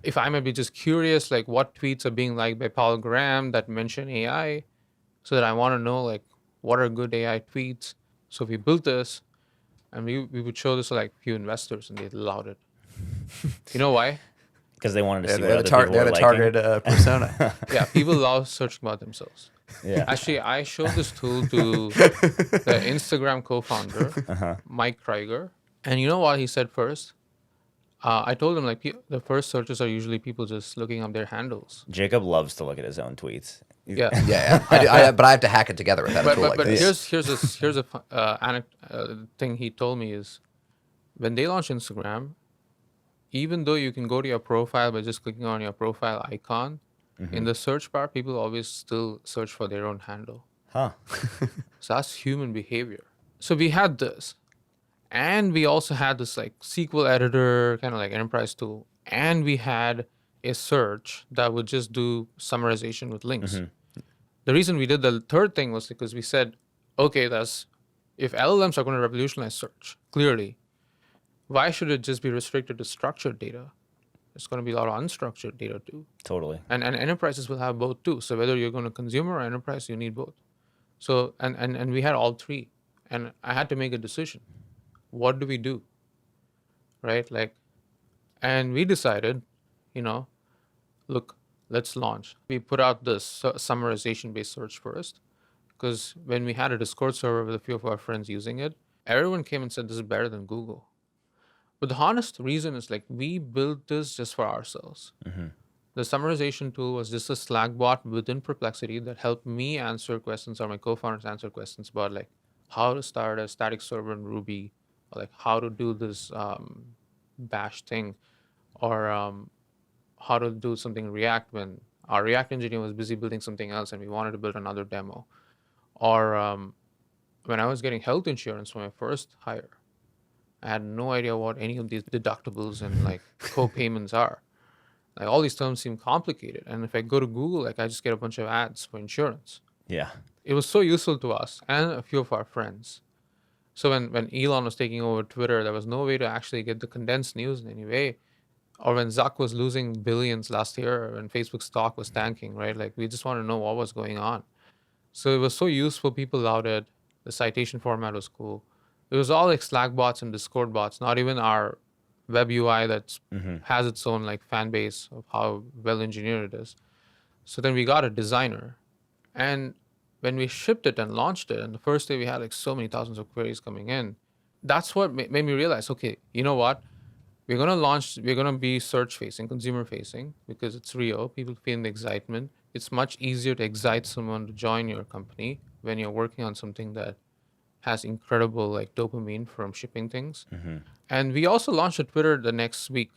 if I might be just curious, like what tweets are being liked by Paul Graham that mention AI, so that I want to know like what are good AI tweets. So we built this and we would show this to like few investors and they allowed it. You know why? Because they wanted to see what They're other the, people they're were the liking. target persona. Yeah, people love searching about themselves. Yeah. Actually, I showed this tool to the Instagram co-founder, Mike Krieger. And you know what he said first? I told him like the first searches are usually people just looking up their handles. Jacob loves to look at his own tweets. Yeah. Yeah. But I have to hack it together with that tool like But this. here's a thing he told me is when they launched Instagram, even though you can go to your profile by just clicking on your profile icon, in the search bar, people always still search for their own handle. Huh. So that's human behavior. So we had this, and we also had this like SQL editor, kind of like enterprise tool, and we had a search that would just do summarization with links. The reason we did the third thing was because we said, okay, if LLMs are going to revolutionize search, clearly, why should it just be restricted to structured data? There's going to be a lot of unstructured data too. Totally. And enterprises will have both too. So whether you're going to consumer or enterprise, you need both. So, and we had all three. And I had to make a decision. What do we do? Right? And we decided, look, let's launch. We put out this summarization-based search first, because when we had a Discord server with a few of our friends using it, everyone came and said this is better than Google. But the honest reason is like we built this just for ourselves. The summarization tool was just a Slack bot within Perplexity that helped me answer questions, or my co-founders answer questions about like how to start a static server in Ruby, or like how to do this bash thing, or how to do something in React when our React engineer was busy building something else and we wanted to build another demo. Or when I was getting health insurance for my first hire, I had no idea what any of these deductibles and like co-payments are. Like all these terms seem complicated. And if I go to Google, like I just get a bunch of ads for insurance. Yeah. It was so useful to us and a few of our friends. So when Elon was taking over Twitter, there was no way to actually get the condensed news in any way. Or when Zuck was losing billions last year, when Facebook stock was tanking, right? Like we just want to know what was going on. So it was so useful. People loved it. The citation format was cool. It was all like Slack bots and Discord bots, not even our web UI that has its own like fan base of how well engineered it is. So then we got a designer. And when we shipped it and launched it, and the first day we had like so many thousands of queries coming in, that's what made me realize, okay, you know what? We're going to be search facing, consumer facing, because it's real. People feel the excitement. It's much easier to excite someone to join your company when you're working on something that has incredible like dopamine from shipping things. And we also launched a Twitter the next week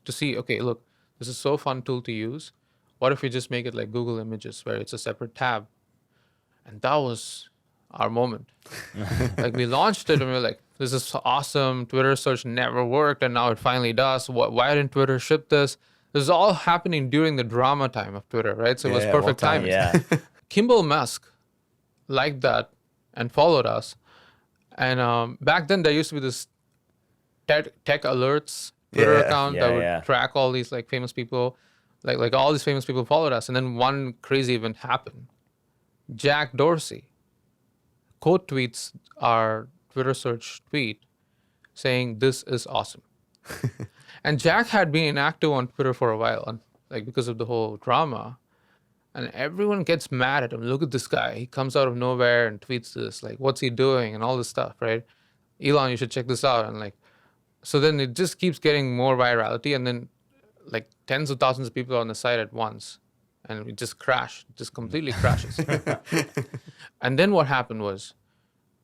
to see, okay, look, this is so fun tool to use. What if we just make it like Google Images where it's a separate tab? And that was our moment. Like we launched it and we were like, this is awesome. Twitter search never worked and now it finally does. Why didn't Twitter ship this? This is all happening during the drama time of Twitter, right? So it was perfect timing. Yeah. Kimball Musk liked that and followed us. And back then there used to be this tech alerts Twitter account that would track all these like famous people. Like all these famous people followed us. And then one crazy event happened. Jack Dorsey quote tweets our Twitter search tweet saying, "This is awesome." And Jack had been inactive on Twitter for a while, like because of the whole drama. And everyone gets mad at him. Look at this guy. He comes out of nowhere and tweets this. Like, what's he doing? And all this stuff, right? Elon, you should check this out. And like, so then it just keeps getting more virality. And then like tens of thousands of people are on the site at once. And it just crashed, just completely crashes. And then what happened was,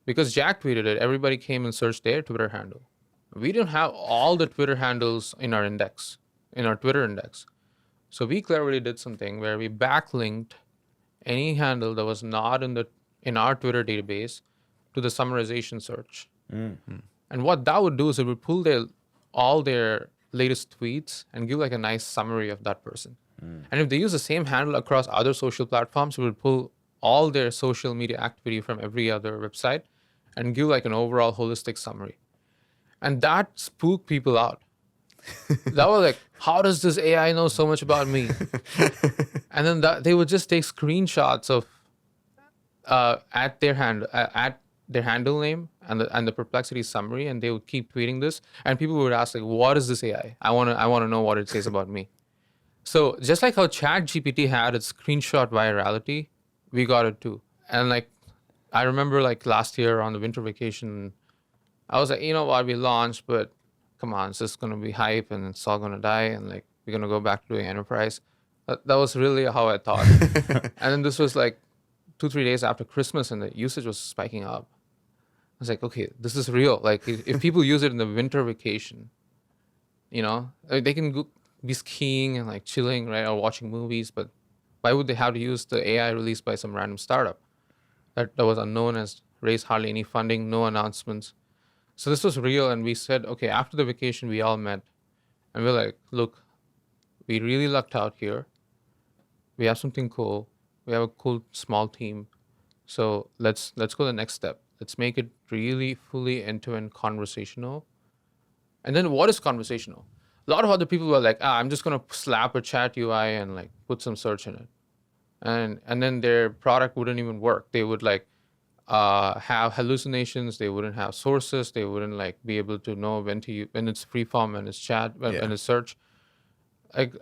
because Jack tweeted it, everybody came and searched their Twitter handle. We didn't have all the Twitter handles in our index, in our Twitter index. So we cleverly did something where we backlinked any handle that was not in our Twitter database to the summarization search. And what that would do is it would pull all their latest tweets and give like a nice summary of that person. And if they use the same handle across other social platforms, it would pull all their social media activity from every other website and give like an overall holistic summary. And that spooked people out. That was like, how does this AI know so much about me? And then they would just take screenshots of at their handle name and the Perplexity summary, and they would keep tweeting this. And people would ask like, what is this AI? I want to know what it says about me. So just like how ChatGPT had its screenshot virality, we got it too. And like, I remember like last year on the winter vacation, I was like, you know what, we launched, but come on, it's just going to be hype and it's all going to die. And like, we're going to go back to doing enterprise. That was really how I thought. And then this was like 2-3 days after Christmas and the usage was spiking up. I was like, okay, this is real. Like if people use it in the winter vacation, you know, they can be skiing and like chilling, right, or watching movies, but why would they have to use the AI released by some random startup that was unknown, has raised hardly any funding, no announcements? So this was real, and we said, okay, after the vacation, we all met, and we're like, look, we really lucked out here. We have something cool. We have a cool small team. So let's go to the next step. Let's make it really fully end-to-end conversational. And then what is conversational? A lot of other people were like, I'm just going to slap a chat UI and like put some search in it. And then their product wouldn't even work. They would like have hallucinations. They wouldn't have sources. They wouldn't like be able to know when it's freeform and it's chat, when it's search. Like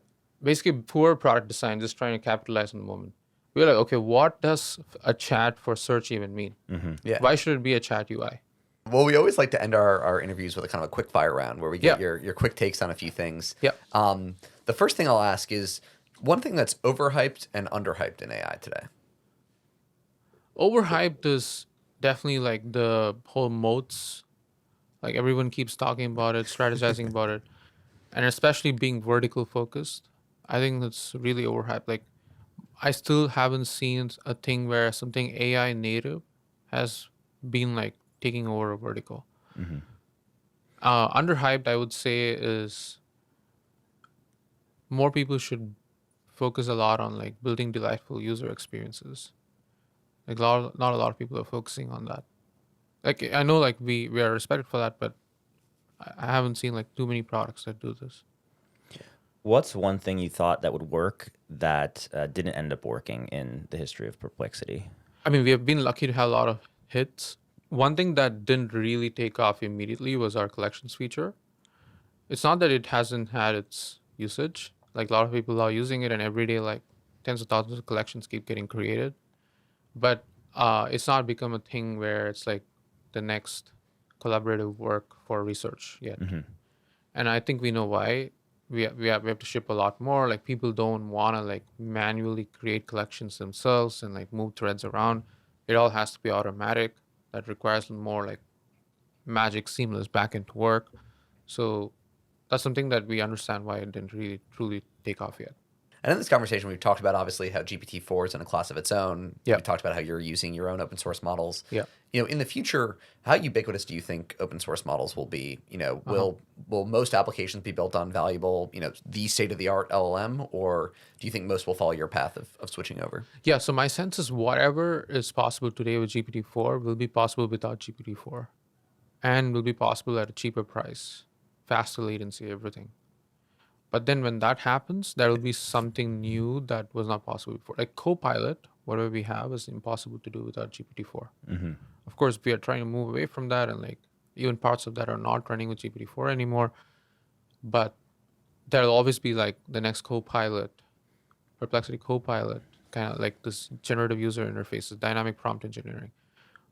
basically poor product design, just trying to capitalize on the moment. We're like, okay, what does a chat for search even mean? Yeah. Why should it be a chat UI? Well, we always like to end our interviews with a kind of a quick fire round where we get Yeah. your quick takes on a few things. Yeah. The first thing I'll ask is one thing that's overhyped and underhyped in AI today. Overhyped is definitely like the whole moats. Like everyone keeps talking about it, strategizing about it, and especially being vertical focused. I think that's really overhyped. Like I still haven't seen a thing where something AI native has been like taking over a vertical. Underhyped, I would say, is more people should focus a lot on like building delightful user experiences. Like not a lot of people are focusing on that. Like I know like we are respected for that, but I haven't seen like too many products that do this. What's one thing you thought that would work that didn't end up working in the history of Perplexity? I mean, we have been lucky to have a lot of hits. One thing that didn't really take off immediately was our collections feature. It's not that it hasn't had its usage. Like a lot of people are using it, and every day, like tens of thousands of collections keep getting created. But it's not become a thing where it's like the next collaborative work for research yet. And I think we know why. We have to ship a lot more. Like people don't want to like manually create collections themselves and like move threads around. It all has to be automatic. That requires more like magic, seamless backend work. So that's something that we understand why it didn't really truly take off yet. And in this conversation, we've talked about obviously how GPT-4 is in a class of its own. Yeah. We talked about how you're using your own open source models. Yeah. In the future, how ubiquitous do you think open source models will be? Will most applications be built on valuable, the state of the art LLM, or do you think most will follow your path of switching over? Yeah. So my sense is whatever is possible today with GPT-4 will be possible without GPT-4, and will be possible at a cheaper price, faster latency, everything. But then when that happens, there will be something new that was not possible before. Like Copilot, whatever we have, is impossible to do without GPT-4. Of course, we are trying to move away from that, and like even parts of that are not running with GPT-4 anymore. But there'll always be like the next Copilot, Perplexity Copilot, kind of like this generative user interfaces, dynamic prompt engineering.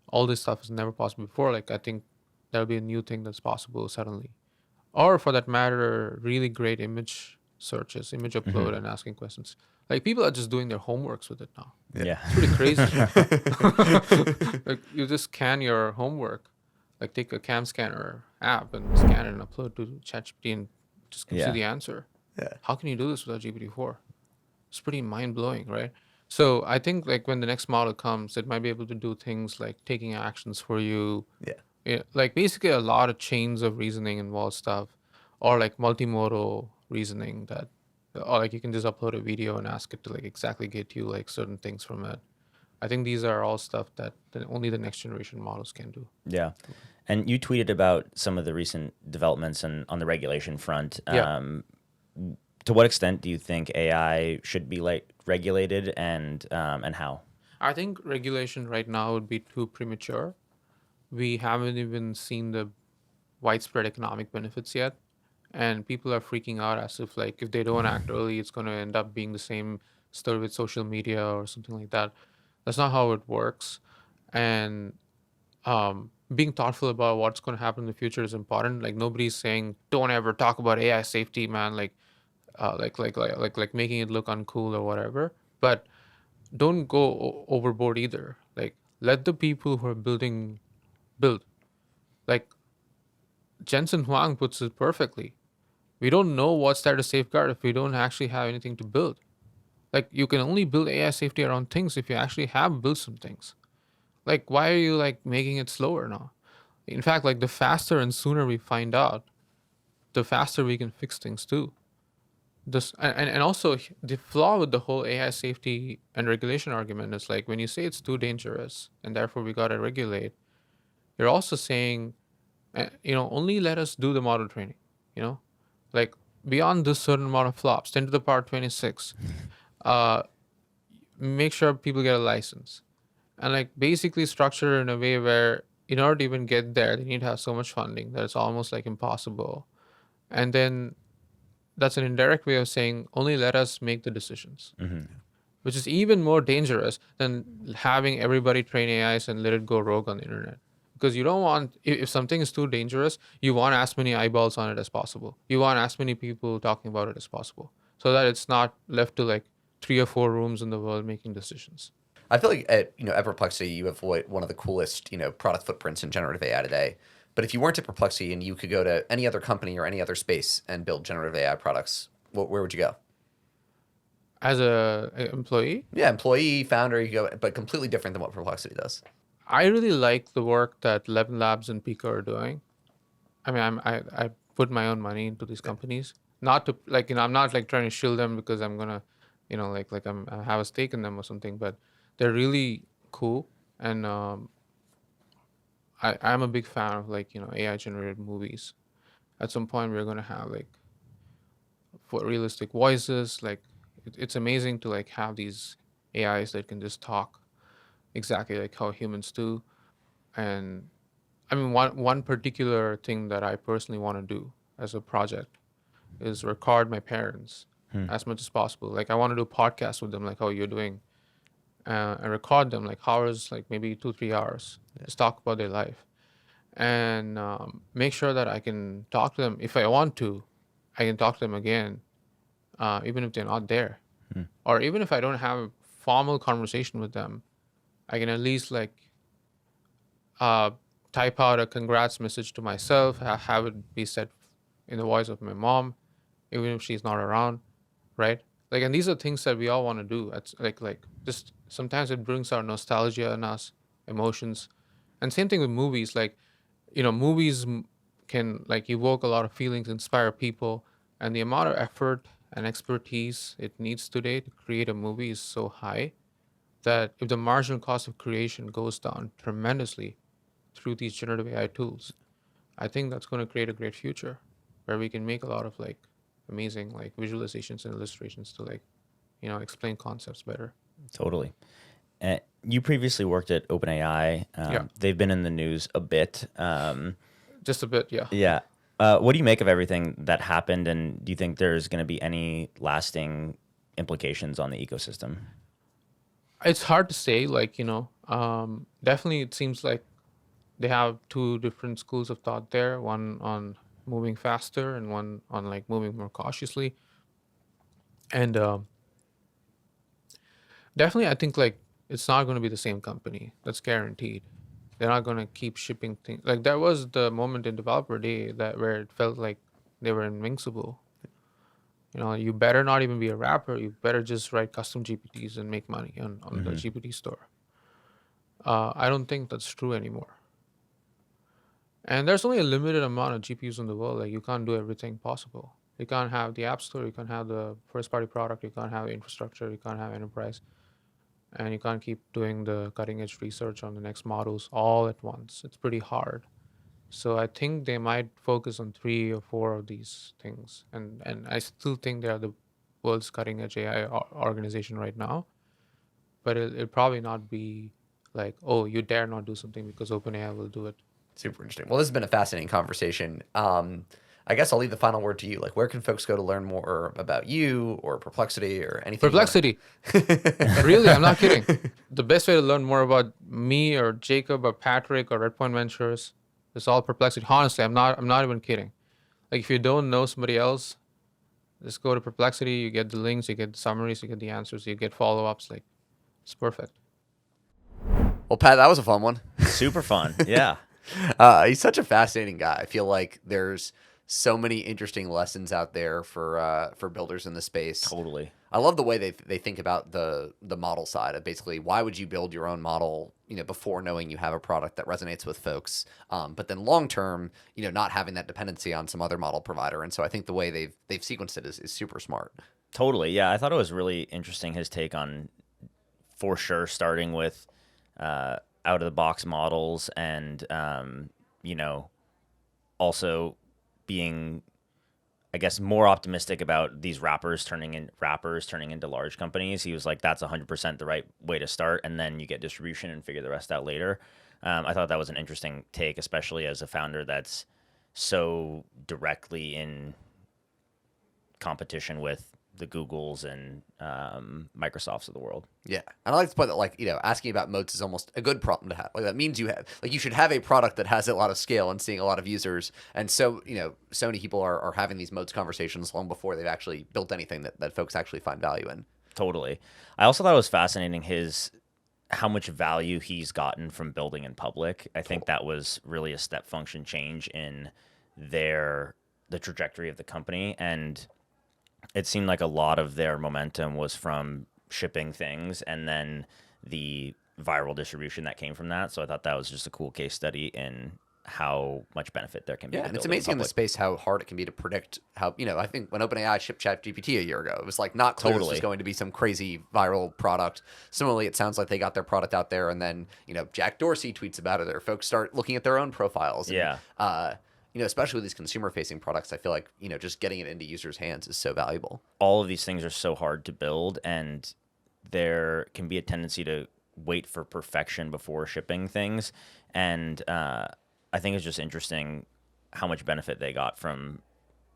All this stuff is never possible before. Like I think there'll be a new thing that's possible suddenly. Or for that matter, really great image searches, image upload and asking questions. Like people are just doing their homeworks with it now. Yeah. It's pretty crazy. Like you just scan your homework, like take a cam scanner app and scan it and upload to ChatGPT and just gives you the answer. Yeah. How can you do this without GPT-4? It's pretty mind blowing, right? So I think like when the next model comes, it might be able to do things like taking actions for you. Yeah. Like basically a lot of chains of reasoning involved stuff, or like multimodal reasoning that, or like you can just upload a video and ask it to like exactly get you like certain things from it. I think these are all stuff that only the next generation models can do. Yeah. And you tweeted about some of the recent developments on the regulation front. To what extent do you think AI should be like regulated, and how? I think regulation right now would be too premature. We haven't even seen the widespread economic benefits yet, and people are freaking out as if like if they don't act early, it's going to end up being the same story with social media or something like that. That's not how it works. And being thoughtful about what's going to happen in the future is important. Like nobody's saying don't ever talk about AI safety, man. Like making it look uncool or whatever. But don't go overboard either. Like let the people who are building build. Like Jensen Huang puts it perfectly. We don't know what's there to safeguard if we don't actually have anything to build. Like you can only build AI safety around things if you actually have built some things. Like why are you like making it slower now? In fact, like the faster and sooner we find out, the faster we can fix things too. This and also the flaw with the whole AI safety and regulation argument is like when you say it's too dangerous and therefore we gotta regulate, you're also saying, only let us do the model training, like beyond this certain amount of flops, 10 to the power 26, make sure people get a license, and like basically structure in a way where in order to even get there, they need to have so much funding that it's almost like impossible. And then that's an indirect way of saying only let us make the decisions, Mm-hmm. which is even more dangerous than having everybody train AIs and let it go rogue on the internet. Because you don't want, if something is too dangerous, you want as many eyeballs on it as possible. You want as many people talking about it as possible, so that it's not left to like 3 or 4 rooms in the world making decisions. I feel like at Perplexity, you have one of the coolest, product footprints in generative AI today. But if you weren't at Perplexity and you could go to any other company or any other space and build generative AI products, where would you go? As a employee, Yeah, employee, founder, you go, but completely different than what Perplexity does. I really like the work that Levin Labs and Pico are doing. I mean, I put my own money into these companies, not to like, I'm not like trying to shield them because I'm gonna, I have a stake in them or something, but they're really cool. And I'm a big fan of like, AI generated movies. At some point, we're gonna have like for realistic voices. Like, it's amazing to like have these AIs that can just talk exactly like how humans do. And I mean, one particular thing that I personally want to do as a project is record my parents as much as possible. Like, I want to do podcasts with them, like how you're doing, and record them like hours, like maybe 2-3 hours, just talk about their life, and make sure that I can talk to them if I want to. I can talk to them again, even if they're not there, or even if I don't have a formal conversation with them, I can at least like uh, type out a congrats message to myself, have it be said in the voice of my mom, even if she's not around, right? Like, and these are things that we all want to do. It's like just sometimes it brings our nostalgia in us, emotions, and same thing with movies. Like, movies can like evoke a lot of feelings, inspire people, and the amount of effort and expertise it needs today to create a movie is so high that if the marginal cost of creation goes down tremendously through these generative AI tools, I think that's going to create a great future where we can make a lot of like amazing like visualizations and illustrations to like, explain concepts better. Totally. You previously worked at OpenAI. Yeah. They've been in the news a bit. Just a bit, yeah. Yeah. What do you make of everything that happened, and do you think there's going to be any lasting implications on the ecosystem? It's hard to say, like, definitely it seems like they have two different schools of thought there, one on moving faster and one on like moving more cautiously. And definitely I think like it's not going to be the same company. That's guaranteed. They're not going to keep shipping things. Like, there was the moment in developer day that where it felt like they were invincible. You better not even be a rapper. You better just write custom GPTs and make money on the GPT store. I don't think that's true anymore. And there's only a limited amount of GPUs in the world. Like, you can't do everything possible. You can't have the app store. You can't have the first party product. You can't have infrastructure. You can't have enterprise. And you can't keep doing the cutting edge research on the next models all at once. It's pretty hard. So I think they might focus on 3 or 4 of these things. And I still think they are the world's cutting edge AI organization right now. But it'll probably not be like, oh, you dare not do something because OpenAI will do it. Super interesting. Well, this has been a fascinating conversation. I guess I'll leave the final word to you. Like, where can folks go to learn more about you or Perplexity or anything? Perplexity. Really, I'm not kidding. The best way to learn more about me or Jacob or Patrick or Redpoint Ventures is all Perplexity. Honestly, I'm not even kidding. Like, if you don't know somebody else, just go to Perplexity. You get the links, you get the summaries, you get the answers, you get follow-ups. Like, it's perfect. Well, Pat, that was a fun one. Super fun. Yeah. He's such a fascinating guy. I feel like there's so many interesting lessons out there for builders in the space. Totally. I love the way they think about the model side of basically why would you build your own model, before knowing you have a product that resonates with folks, but then long term, not having that dependency on some other model provider. And so I think the way they've sequenced it is super smart. Totally. Yeah, I thought it was really interesting, his take on, for sure, starting with out of the box models and also being, I guess, more optimistic about these wrappers turning into large companies. He was like, that's 100% the right way to start, and then you get distribution and figure the rest out later. I thought that was an interesting take, especially as a founder that's so directly in competition with the Googles and Microsofts of the world. Yeah, and I like to put that, like, asking about moats is almost a good problem to have. Like, that means you should have a product that has a lot of scale and seeing a lot of users. And so, so many people are having these moats conversations long before they've actually built anything that folks actually find value in. Totally. I also thought it was fascinating how much value he's gotten from building in public. I think that was really a step function change in the trajectory of the company, and it seemed like a lot of their momentum was from shipping things and then the viral distribution that came from that. So I thought that was just a cool case study in how much benefit there can be. Yeah, and it's amazing in the space how hard it can be to predict how, I think when OpenAI shipped ChatGPT a year ago, it was like not clear this was going to be some crazy viral product. Similarly, it sounds like they got their product out there and then, Jack Dorsey tweets about it, or folks start looking at their own profiles. And, yeah. Especially with these consumer-facing products, I feel like, just getting it into users' hands is so valuable. All of these things are so hard to build, and there can be a tendency to wait for perfection before shipping things. And I think it's just interesting how much benefit they got from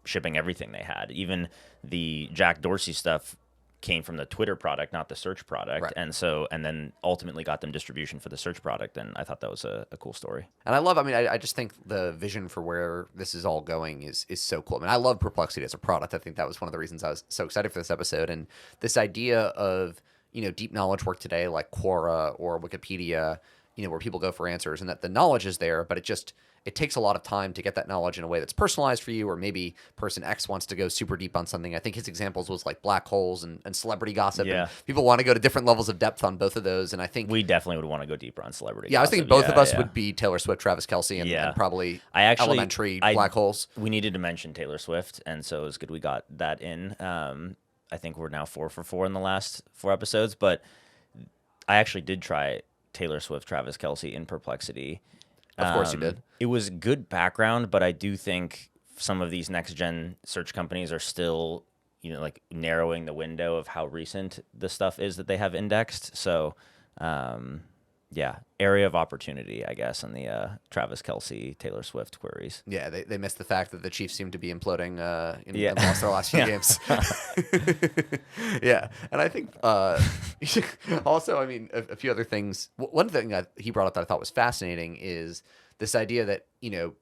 shipping everything they had. Even the Jack Dorsey stuff came from the Twitter product, not the search product. Right. And then ultimately got them distribution for the search product. And I thought that was a cool story. And I just think the vision for where this is all going is so cool. I love Perplexity as a product. I think that was one of the reasons I was so excited for this episode. And this idea of, deep knowledge work today, like Quora or Wikipedia, where people go for answers, and that the knowledge is there, but it takes a lot of time to get that knowledge in a way that's personalized for you, or maybe person X wants to go super deep on something. I think his examples was like black holes and celebrity gossip. Yeah. And people want to go to different levels of depth on both of those. And I think we definitely would want to go deeper on celebrity gossip. I was thinking both of us would be Taylor Swift, Travis Kelce, and probably elementary black holes. We needed to mention Taylor Swift, and so it was good we got that in. I think we're now 4 for 4 in the last 4 episodes, but I actually did try Taylor Swift, Travis Kelce in Perplexity. Of course you did. It was good background, but I do think some of these next gen search companies are still, like narrowing the window of how recent the stuff is that they have indexed. So, area of opportunity, I guess, on the Travis Kelce, Taylor Swift queries. Yeah, they missed the fact that the Chiefs seem to be imploding and lost their last few games. Yeah, and I think also, a few other things. One thing that he brought up that I thought was fascinating is this idea that,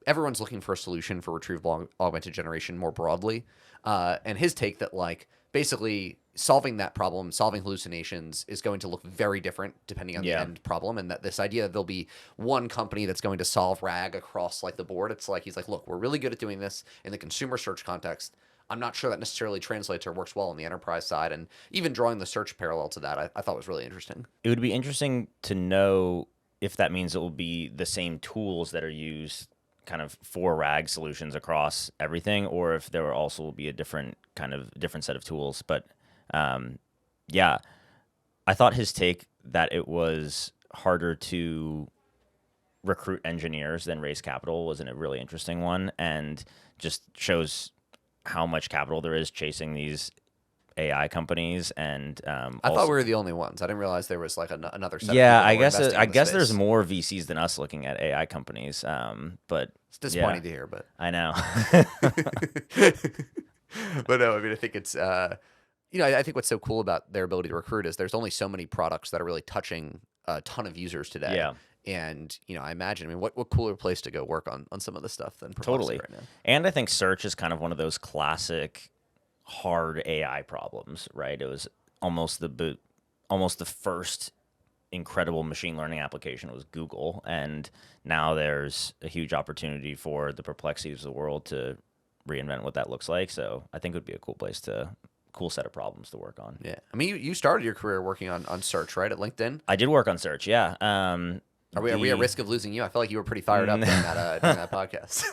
everyone's looking for a solution for retrieval augmented generation more broadly. And his take that, like, basically solving that problem, solving hallucinations, is going to look very different depending on the end problem. And that this idea that there'll be one company that's going to solve RAG across, like, the board. It's like, he's like, look, we're really good at doing this in the consumer search context. I'm not sure that necessarily translates or works well on the enterprise side. And even drawing the search parallel to that, I thought was really interesting. It would be interesting to know if that means it will be the same tools that are used kind of for RAG solutions across everything, or if there also will be a different set of tools. But I thought his take that it was harder to recruit engineers than raise capital was a really interesting one, and just shows how much capital there is chasing these AI companies. And I thought we were the only ones. I didn't realize there was like another set. Yeah, of people I guess there's more VCs than us looking at AI companies. But it's disappointing to hear. But I know. But no, I think it's I think what's so cool about their ability to recruit is there's only so many products that are really touching a ton of users today. Yeah. And, I imagine, what cooler place to go work on some of this stuff than Perplexity right now. And I think search is kind of one of those classic hard AI problems, right? It was almost the first incredible machine learning application was Google, and now there's a huge opportunity for the Perplexities of the world to reinvent what that looks like. So I think it would be a cool set of problems to work on. Yeah. You started your career working on search, right, at LinkedIn? I did work on search, yeah. Are we at risk of losing you? I feel like you were pretty fired up during that podcast.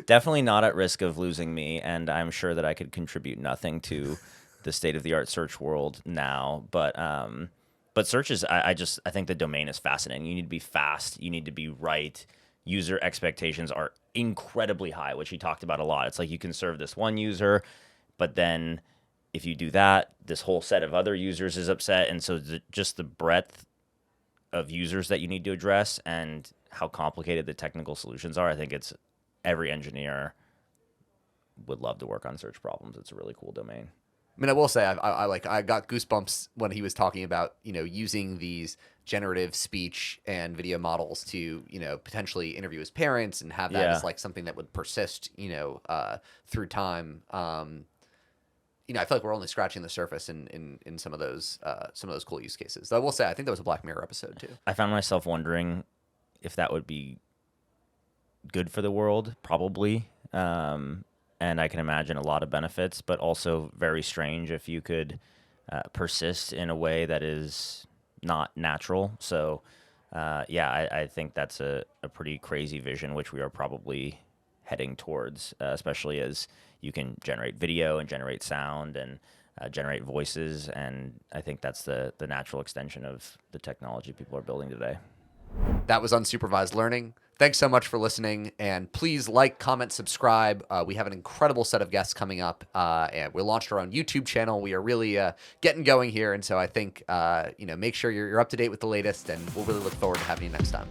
Definitely not at risk of losing me, and I'm sure that I could contribute nothing to the state-of-the-art search world now. But search is, I think the domain is fascinating. You need to be fast. You need to be right. User expectations are incredibly high, which he talked about a lot. It's like you can serve this one user, but then if you do that, this whole set of other users is upset. And so just the breadth of users that you need to address and how complicated the technical solutions are, I think it's every engineer would love to work on search problems. It's a really cool domain. I mean, I will say I got goosebumps when he was talking about, using these generative speech and video models to, potentially interview his parents and have that as like something that would persist, through time. I feel like we're only scratching the surface in some of those cool use cases. Though I will say, I think that was a Black Mirror episode too. I found myself wondering if that would be good for the world, probably. And I can imagine a lot of benefits, but also very strange if you could persist in a way that is not natural. So, I think that's a pretty crazy vision, which we are probably heading towards, especially as you can generate video and generate sound and generate voices. And I think that's the natural extension of the technology people are building today. That was Unsupervised Learning. Thanks so much for listening, and please like, comment, subscribe. We have an incredible set of guests coming up, and we launched our own YouTube channel. We are really getting going here, and so I think make sure you're up to date with the latest, and we'll really look forward to having you next time.